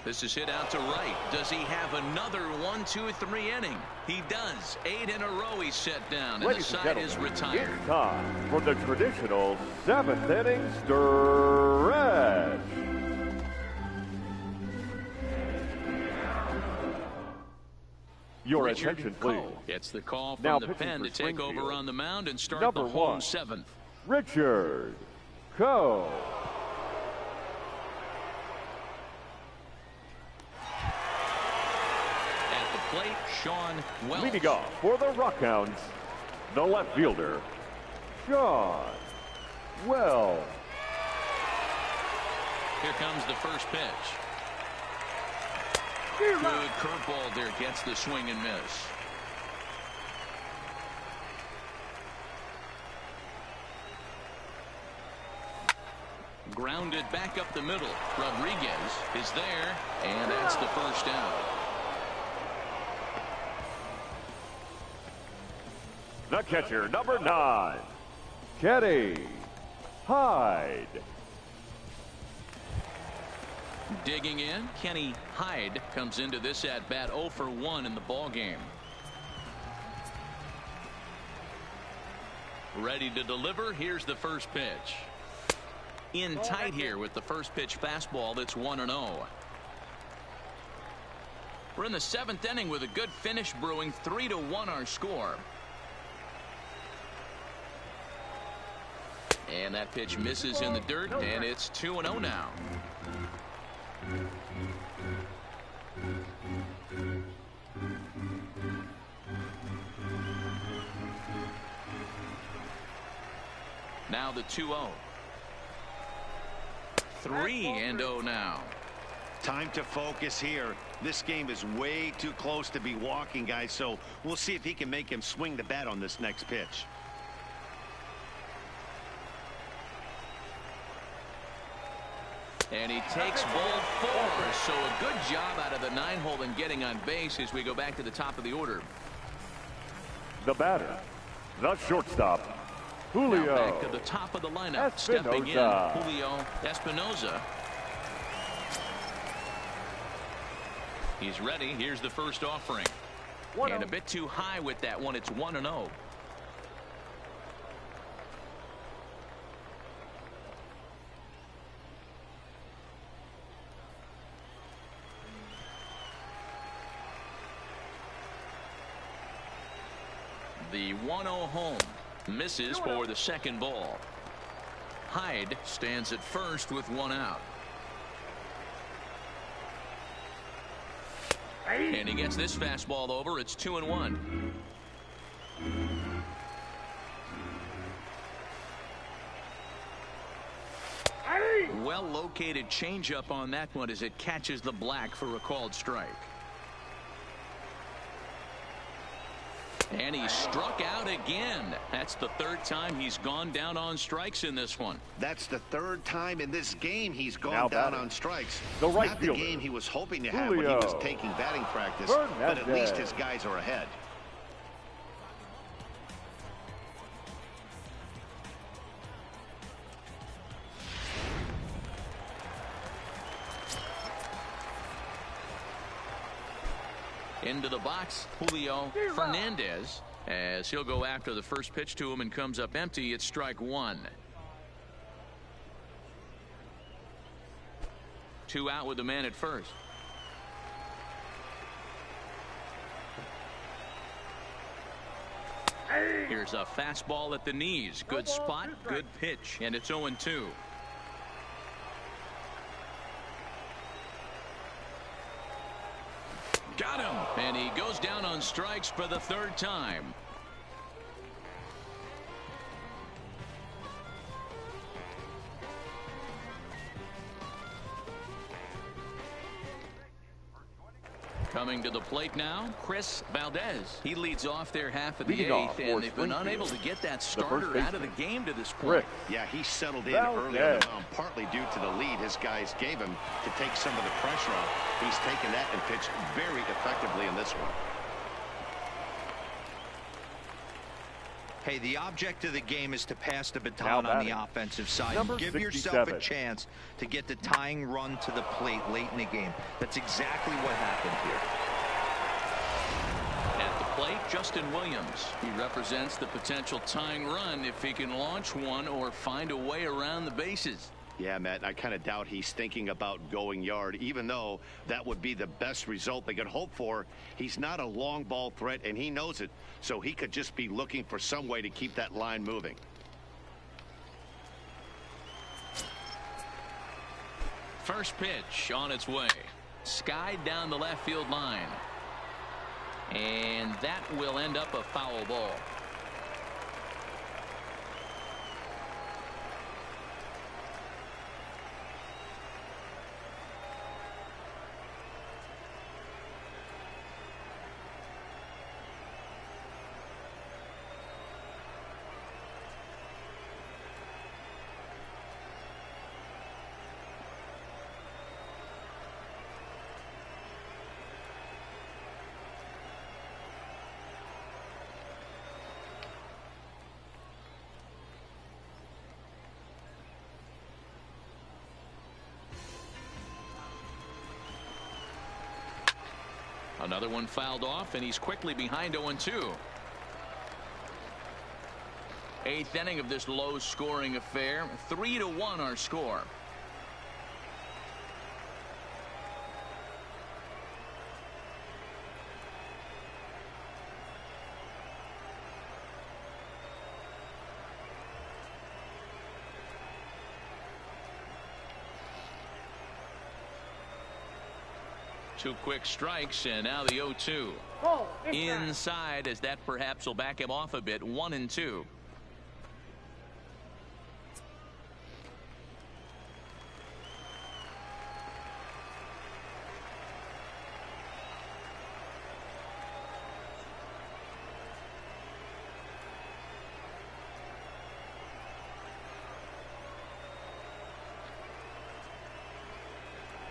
This is hit out to right. Does he have another 1-2-3 inning? He does. 8 in a row he's set down, and Ladies the and side is gentlemen, retired. it's time for the traditional 7th inning stretch. Your Richard attention, please. Cole gets the call from Now the pitching pen for to take over Springfield, on the mound and start number the home 1, 7th. Richard Cole. At the plate, Sean Wells. Leading off for the Rockhounds, the left fielder, Sean Wells. Here comes the first pitch. Good curveball there, gets the swing and miss. Grounded back up the middle. Rodriguez is there, and that's the first out. The catcher, number 9, Kenny Hyde. Digging in, Kenny Hyde comes into this at-bat 0 for 1 in the ballgame. Ready to deliver. Here's the first pitch. In tight here with the first pitch fastball that's 1-0. We're in the 7th inning with a good finish brewing. 3-1 our score. And that pitch misses in the dirt, and it's 2-0 now. Now the 2-0. 3-0 now. Time to focus here. This game is way too close to be walking, guys, so we'll see if he can make him swing the bat on this next pitch. And he takes ball 4. So a good job out of the 9-hole in getting on base as we go back to the top of the order. The batter, the shortstop, Julio. Now back to the top of the lineup. Espinoza. Stepping in, Julio Espinoza. He's ready. Here's the first offering. And a bit too high with that one. It's 1-0. The 1-0 home. Misses for the second ball. Hyde stands at first with one out. And he gets this fastball over. It's 2-1. Well-located changeup on that one as it catches the black for a called strike. And he struck out again. That's the third time he's gone down on strikes in this one. That's the third time in this game he's gone down on strikes. The right Not fielder, the game he was hoping to have when he was taking batting practice, but at least his guys are ahead. Into the box, Julio Fernandez, as he'll go after the first pitch to him and comes up empty. It's strike one. 2 out with the man at first. Here's a fastball at the knees. Good spot, good pitch, and it's 0-2. Got him, and he goes down on strikes for the third time. Coming to the plate now, Chris Valdez. He leads off their half of the eighth, and they've been unable to get that starter out of the game to this point. Yeah, he settled in early on the mound, partly due to the lead his guys gave him to take some of the pressure off. He's taken that and pitched very effectively in this one. Hey, the object of the game is to pass the baton on the offensive side. Give yourself a chance to get the tying run to the plate late in the game. That's exactly what happened here. At the plate, Justin Williams. He represents the potential tying run if he can launch one or find a way around the bases. Yeah, Matt, I kind of doubt he's thinking about going yard, even though that would be the best result they could hope for. He's not a long ball threat, and he knows it, so he could just be looking for some way to keep that line moving. First pitch on its way. Skied down the left field line. And that will end up a foul ball. Another one fouled off, and he's quickly behind 0-2. Eighth inning of this low-scoring affair. 3-1 our score. Two quick strikes, and now the 0-2. Inside, as that perhaps will back him off a bit. 1-2.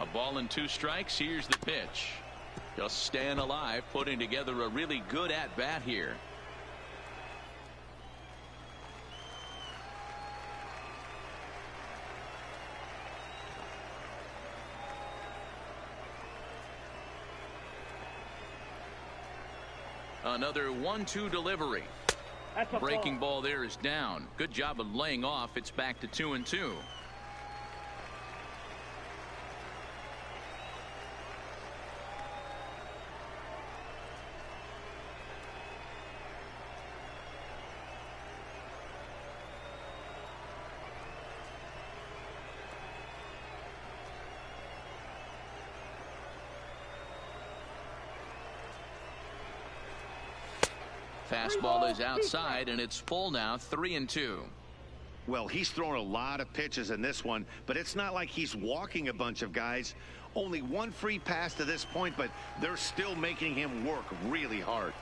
A ball and 2 strikes. Here's the pitch. Just staying alive, putting together a really good at-bat here. Another 1-2 delivery. Breaking ball there is down. Good job of laying off. It's back to 2-2. Fastball is outside, and it's full now, 3-2. Well, he's thrown a lot of pitches in this one, but it's not like he's walking a bunch of guys. Only one free pass to this point, but they're still making him work really hard.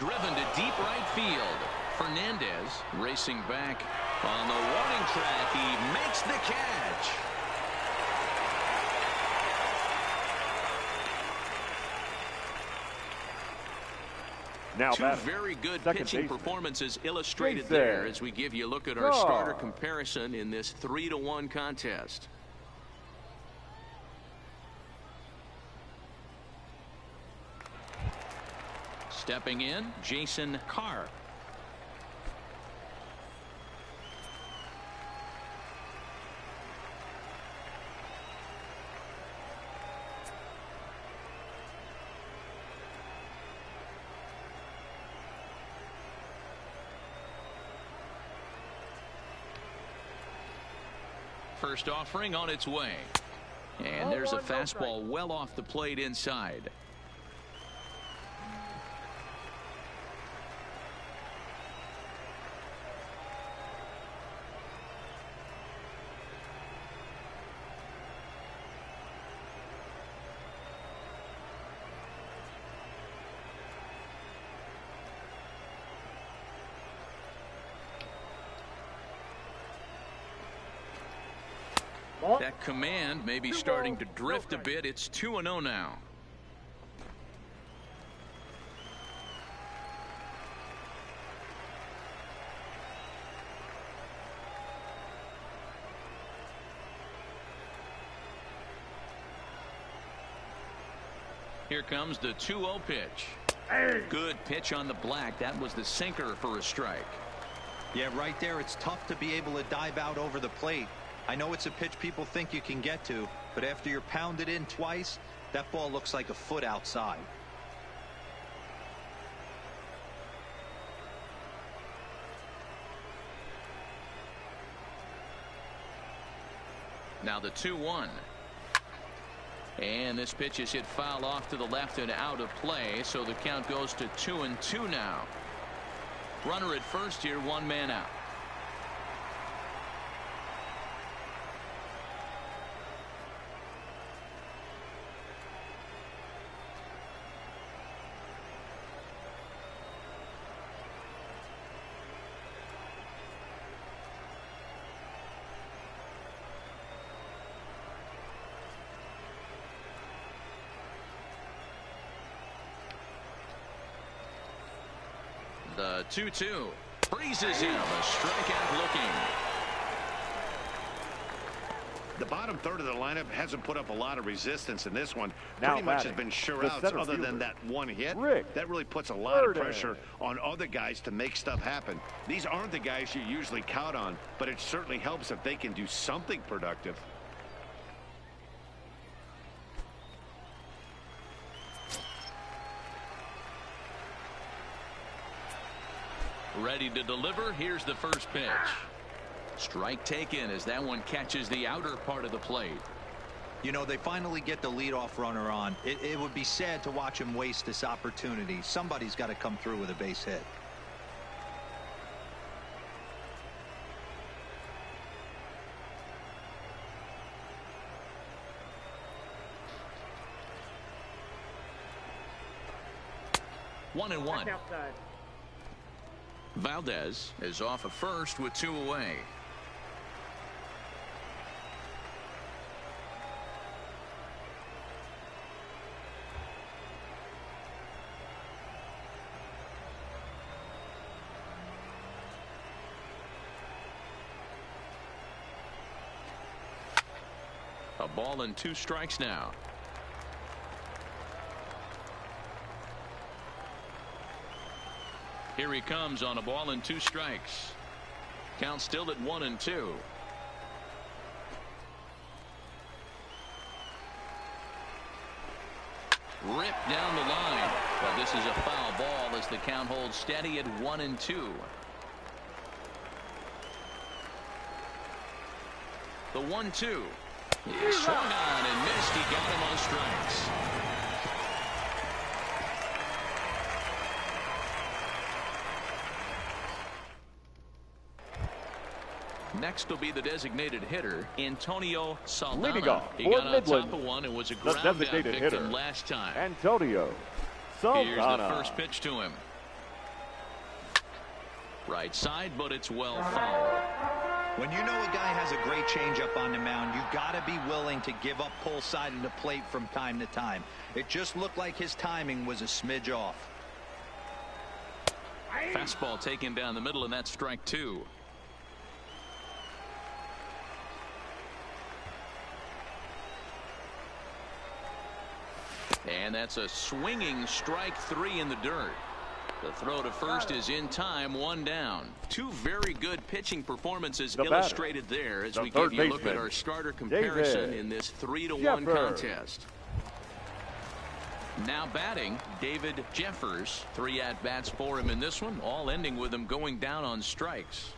Driven to deep right field. Fernandez racing back on the warning track. He makes the catch. Now Two very good pitching performances illustrated there as we give you a look at our starter comparison in this 3-1 contest. Stepping in, Jason Carr. First offering on its way. And there's a fastball well off the plate inside. That command may be starting to drift a bit. It's 2-0 now. Here comes the 2-0 pitch. Good pitch on the black. That was the sinker for a strike. Yeah, right there. It's tough to be able to dive out over the plate. I know it's a pitch people think you can get to, but after you're pounded in twice, that ball looks like a foot outside. Now the 2-1. And this pitch is hit foul off to the left and out of play, so the count goes to 2-2 now. Runner at first here, one man out. The 2-2 freezes him. A strikeout looking. The bottom third of the lineup hasn't put up a lot of resistance in this one. Pretty much has been sure outs other than that one hit. That really puts a lot of pressure on other guys to make stuff happen. These aren't the guys you usually count on, but it certainly helps if they can do something productive. Ready to deliver. Here's the first pitch. Strike taken as that one catches the outer part of the plate. You know, they finally get the leadoff runner on. It would be sad to watch him waste this opportunity. Somebody's got to come through with a base hit. 1-1. Back outside. Valdez is off of first with 2 away. A ball and 2 strikes now. Here he comes on a ball and 2 strikes. Count still at 1-2. Ripped down the line. But this is a foul ball as the count holds steady at 1-2. The 1-2. He swung on and missed. He got him on strikes. Next will be the designated hitter, Antonio Saldana. Leading off He for got on Midland, top of one and was a the ground out designated victim hitter, last time. Antonio Saldana. Here's the first pitch to him. Right side, but it's well fouled. When you know a guy has a great changeup on the mound, you got to be willing to give up pull side of the plate from time to time. It just looked like his timing was a smidge off. Fastball taken down the middle, and that's strike 2. And that's a swinging strike 3 in the dirt. The throw to first is in time, 1 down. 2 very good pitching performances illustrated there as we give you a look at our starter comparison in this 3-1 contest. Now batting, David Jeffers. 3 at-bats for him in this one, all ending with him going down on strikes.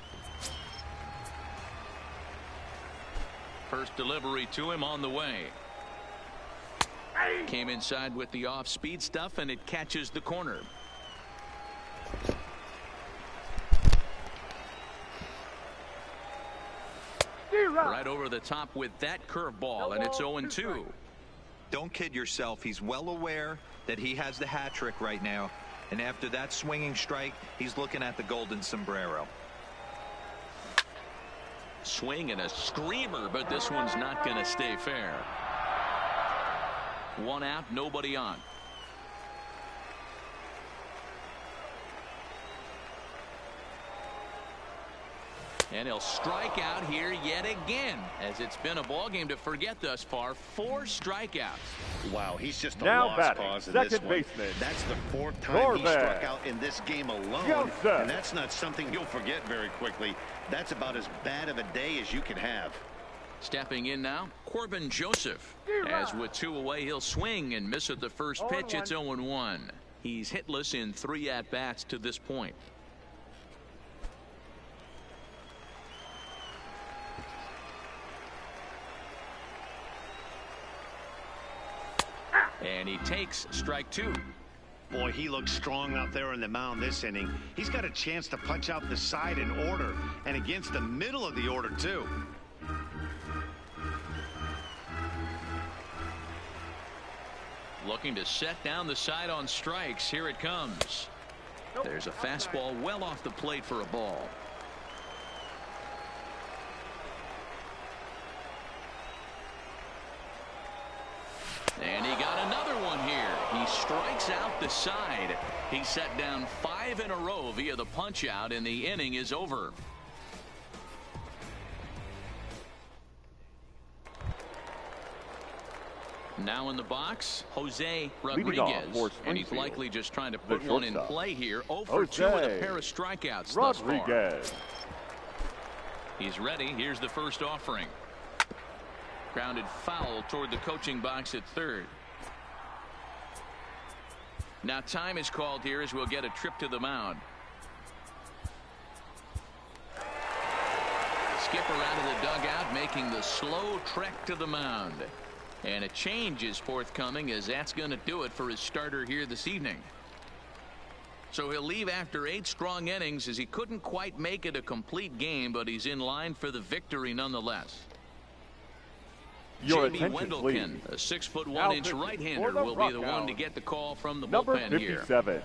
First delivery to him on the way. Came inside with the off-speed stuff, and it catches the corner. Right over the top with that curveball, and it's 0-2. Don't kid yourself. He's well aware that he has the hat trick right now. And after that swinging strike, he's looking at the golden sombrero. Swing and a screamer, but this one's not going to stay fair. 1 out, nobody on. And he'll strike out here yet again, as it's been a ball game to forget thus far. 4 strikeouts. Wow, he's just a Now lost batting, cause in second this one. baseman, That's the 4th time he Corbett. struck out in this game alone, Joseph. and that's not something you'll forget very quickly. That's about as bad of a day as you can have. Stepping in now, Corbin Joseph. As with 2 away, he'll swing and miss at the first pitch. It's 0-1. He's hitless in 3 at-bats to this point. And he takes strike 2. Boy, he looks strong out there on the mound this inning. He's got a chance to punch out the side in order, and against the middle of the order, too. Looking to set down the side on strikes. Here it comes. There's a fastball well off the plate for a ball. And he got another one here. He strikes out the side. He set down 5 in a row via the punch out, and the inning is over. Now in the box, Jose Rodriguez, and he's likely just trying to put one in play here. 0 for 2 with a pair of strikeouts thus far. He's ready. Here's the first offering. Grounded foul toward the coaching box at third. Now time is called here as we'll get a trip to the mound. Skipper out of the dugout making the slow trek to the mound. And a change is forthcoming, as that's going to do it for his starter here this evening. So he'll leave after 8 strong innings, as he couldn't quite make it a complete game, but he's in line for the victory nonetheless. Your JB Wendelken, a 6'1" right-hander, will be the one to get the call from the number bullpen 57. here.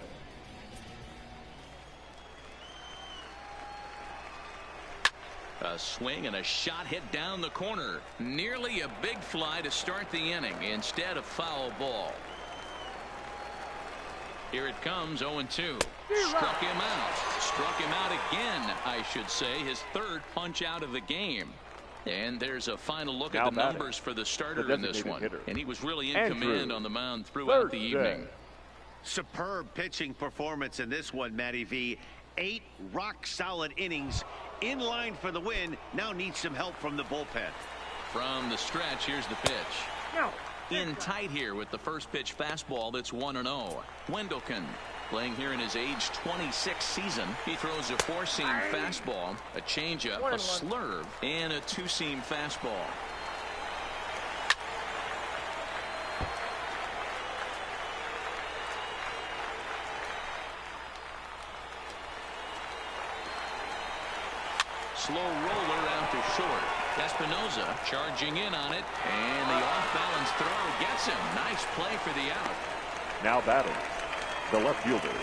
A swing and a shot hit down the corner. Nearly a big fly to start the inning. Instead, a foul ball. Here it comes, 0-2. Struck him out. Struck him out again, I should say. His third punch out of the game. And there's a final look at the numbers for the starter in this one. And he was really in command on the mound throughout the evening. Superb pitching performance in this one, Matty V. 8 rock-solid innings. In line for the win. Now needs some help from the bullpen. From the stretch, here's the pitch. In tight here with the first pitch fastball that's 1-0. Wendelken playing here in his age 26 season. He throws a 4-seam fastball, a changeup, a slurve, and a 2-seam fastball. Slow roller out to short. Espinoza charging in on it, and the off-balance throw gets him. Nice play for the out. Now batting, the left fielder,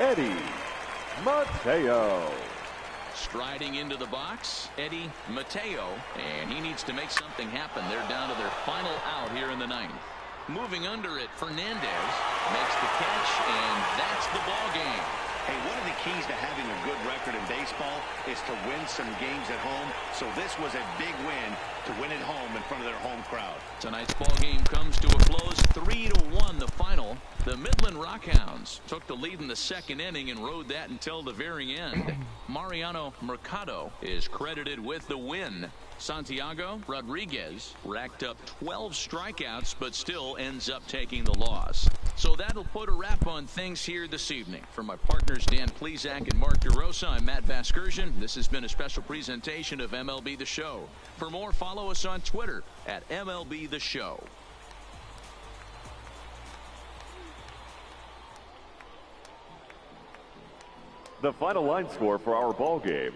Eddie Mateo. Striding into the box, Eddie Mateo, and he needs to make something happen. They're down to their final out here in the ninth. Moving under it, Fernandez makes the catch, and that's the ball game. Hey, one of the keys to having a good record in baseball is to win some games at home. So this was a big win to win at home in front of their home crowd. Tonight's ball game comes to a close, 3-1 the final. The Midland Rockhounds took the lead in the second inning and rode that until the very end. Mariano Mercado is credited with the win. Santiago Rodriguez racked up 12 strikeouts but still ends up taking the loss. So that'll put a wrap on things here this evening. For my partners Dan Plesac and Mark DeRosa, I'm Matt Vasgersian. This has been a special presentation of MLB The Show. For more, follow us on Twitter at MLB The Show. The final line score for our ball game.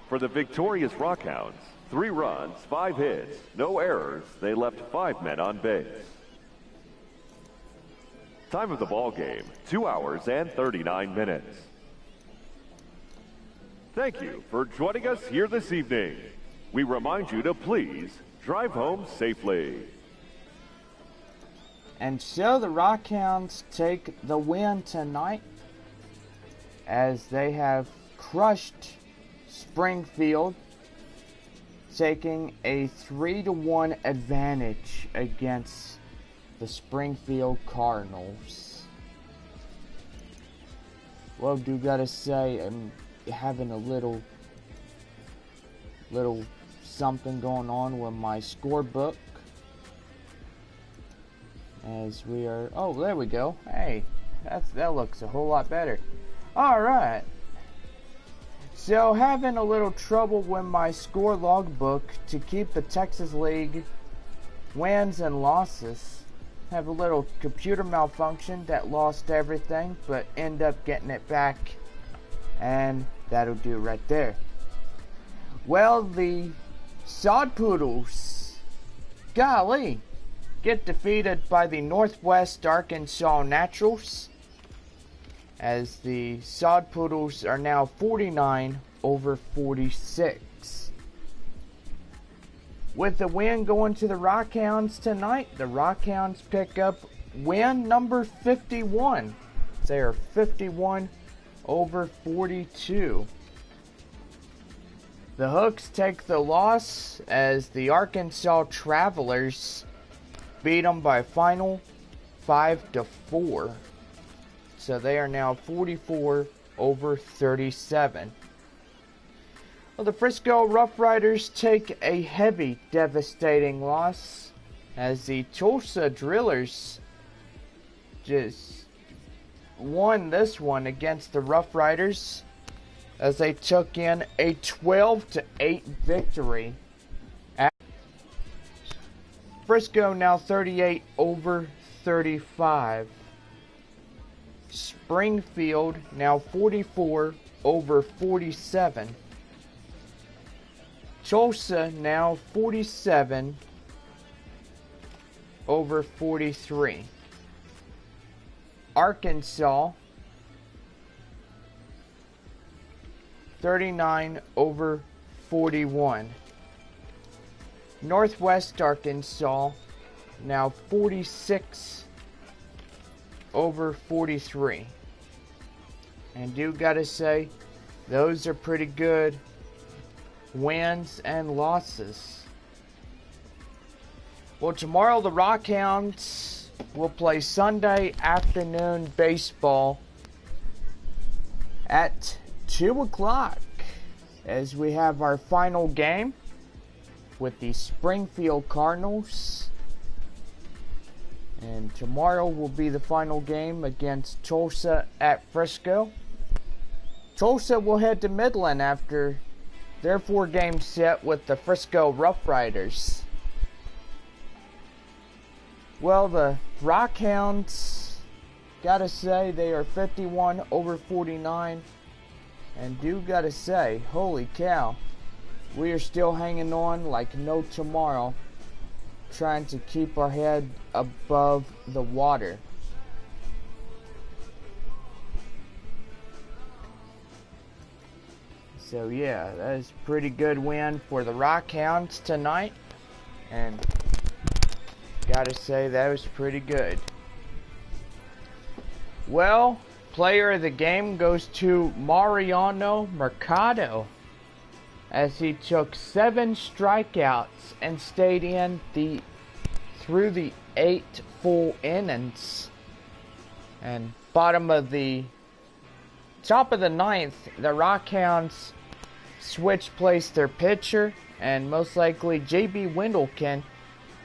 For the victorious Rockhounds, 3 runs, 5 hits, no errors. They left 5 men on base. Time of the ball game, 2 hours and 39 minutes. Thank you for joining us here this evening. We remind you to please drive home safely. And so the Rockhounds take the win tonight as they have crushed Springfield, taking a 3-1 advantage against the Springfield Cardinals. Well, do gotta say, I'm having a little something going on with my scorebook. As we are, oh, there we go. Hey, that looks a whole lot better. All right. So, having a little trouble with my score logbook to keep the Texas League wins and losses. Have a little computer malfunction that lost everything, but end up getting it back, and that'll do right there. Well, the Sod Poodles, golly, get defeated by the Northwest Arkansas Naturals, as the Sod Poodles are now 49-46. With the win going to the Rockhounds tonight, the Rockhounds pick up win number 51. They are 51-42. The Hooks take the loss as the Arkansas Travelers beat them by final 5-4. So they are now 44-37. Well, the Frisco Rough Riders take a heavy, devastating loss as the Tulsa Drillers just won this one against the Rough Riders as they took in a 12-8 victory. Frisco now 38-35. Springfield now 44-47. Tulsa now 47-43. Arkansas 39-41. 41. Northwest Arkansas now 46 over 43. And do gotta say, those are pretty good wins and losses. Well, tomorrow the Rockhounds will play Sunday afternoon baseball at 2 o'clock as we have our final game with the Springfield Cardinals. And tomorrow will be the final game against Tulsa at Frisco. Tulsa will head to Midland after their 4-game set with the Frisco Rough Riders. Well, the Rockhounds, gotta say, they are 51 over 49. And do gotta say, holy cow, we are still hanging on like no tomorrow, trying to keep our head above the water. So yeah, that is a pretty good win for the Rockhounds tonight, and gotta say that was pretty good. Well, player of the game goes to Mariano Mercado, as he took 7 strikeouts and stayed in through the 8 full innings. And top of the 9th, the Rockhounds placed their pitcher, and most likely JB Wendlekin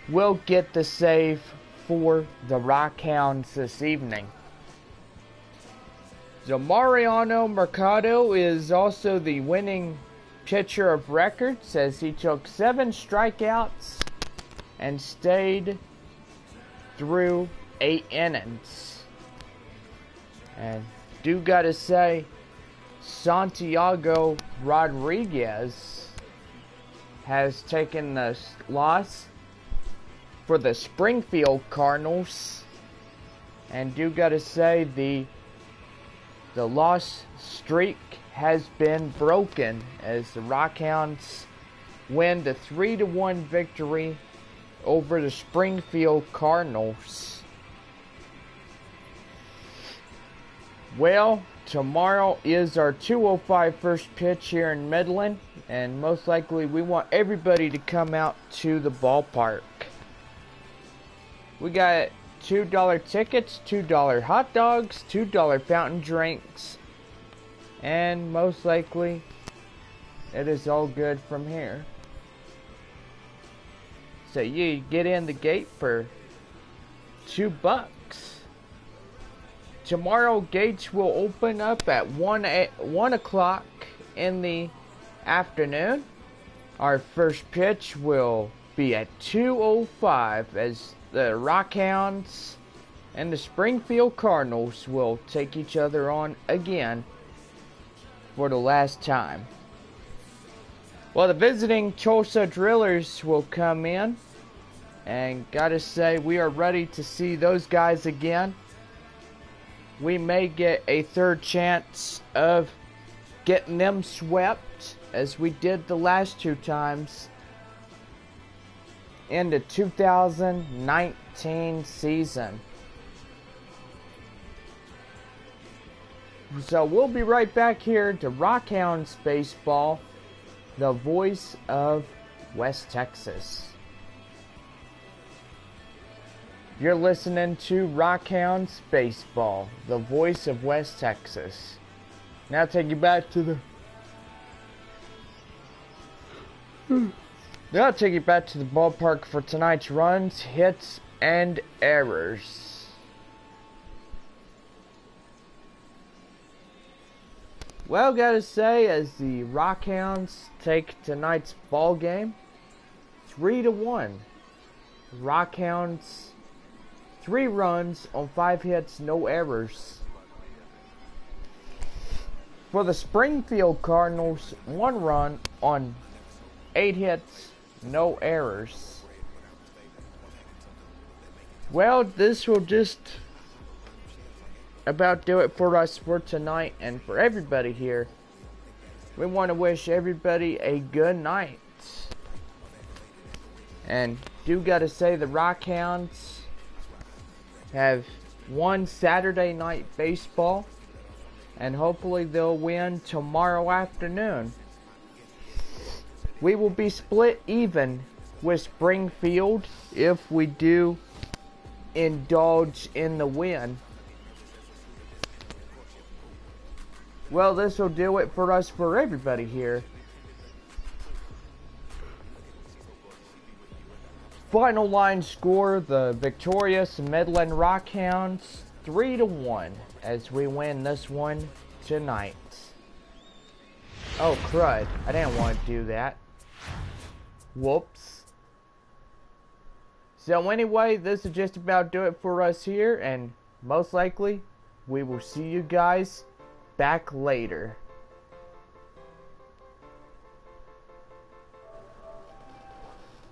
will get the save for the Rockhounds this evening. So Mariano Mercado is also the winning pitcher of records, as he took 7 strikeouts and stayed through 8 innings. And do gotta say, Santiago Rodriguez has taken the loss for the Springfield Cardinals, and do gotta say the loss streak has been broken as the Rockhounds win the 3-1 victory over the Springfield Cardinals. Well, tomorrow is our 2:05 first pitch here in Midland, and most likely we want everybody to come out to the ballpark. We got $2 tickets, $2 hot dogs, $2 fountain drinks, and most likely it is all good from here. So you get in the gate for $2. Tomorrow gates will open up at 1 o'clock in the afternoon. Our first pitch will be at 2:05 as the Rockhounds and the Springfield Cardinals will take each other on again for the last time. Well, the visiting Tulsa Drillers will come in, and gotta say, we are ready to see those guys again. We may get a third chance of getting them swept, as we did the last 2 times in the 2019 season. So we'll be right back here to Rockhounds Baseball, the voice of West Texas. You're listening to Rockhounds Baseball, the voice of West Texas. Now I'll take you back to the ballpark for tonight's runs, hits, and errors. Well, gotta say, as the Rockhounds take tonight's ball game, 3-1. Rockhounds 3 runs on 5 hits, no errors. For the Springfield Cardinals, 1 run on 8 hits, no errors. Well, this will just about do it for us for tonight and for everybody here we want to wish everybody a good night. And do gotta say the Rockhounds have won Saturday Night Baseball, and hopefully they'll win tomorrow afternoon. We will be split even with Springfield if we do indulge in the win. Well, this will do it for us, for everybody here. Final line score, the victorious Midland Rockhounds 3-1 as we win this one tonight. Oh crud, I didn't want to do that. Whoops. So anyway, this is just about do it for us here, and most likely we will see you guys back later.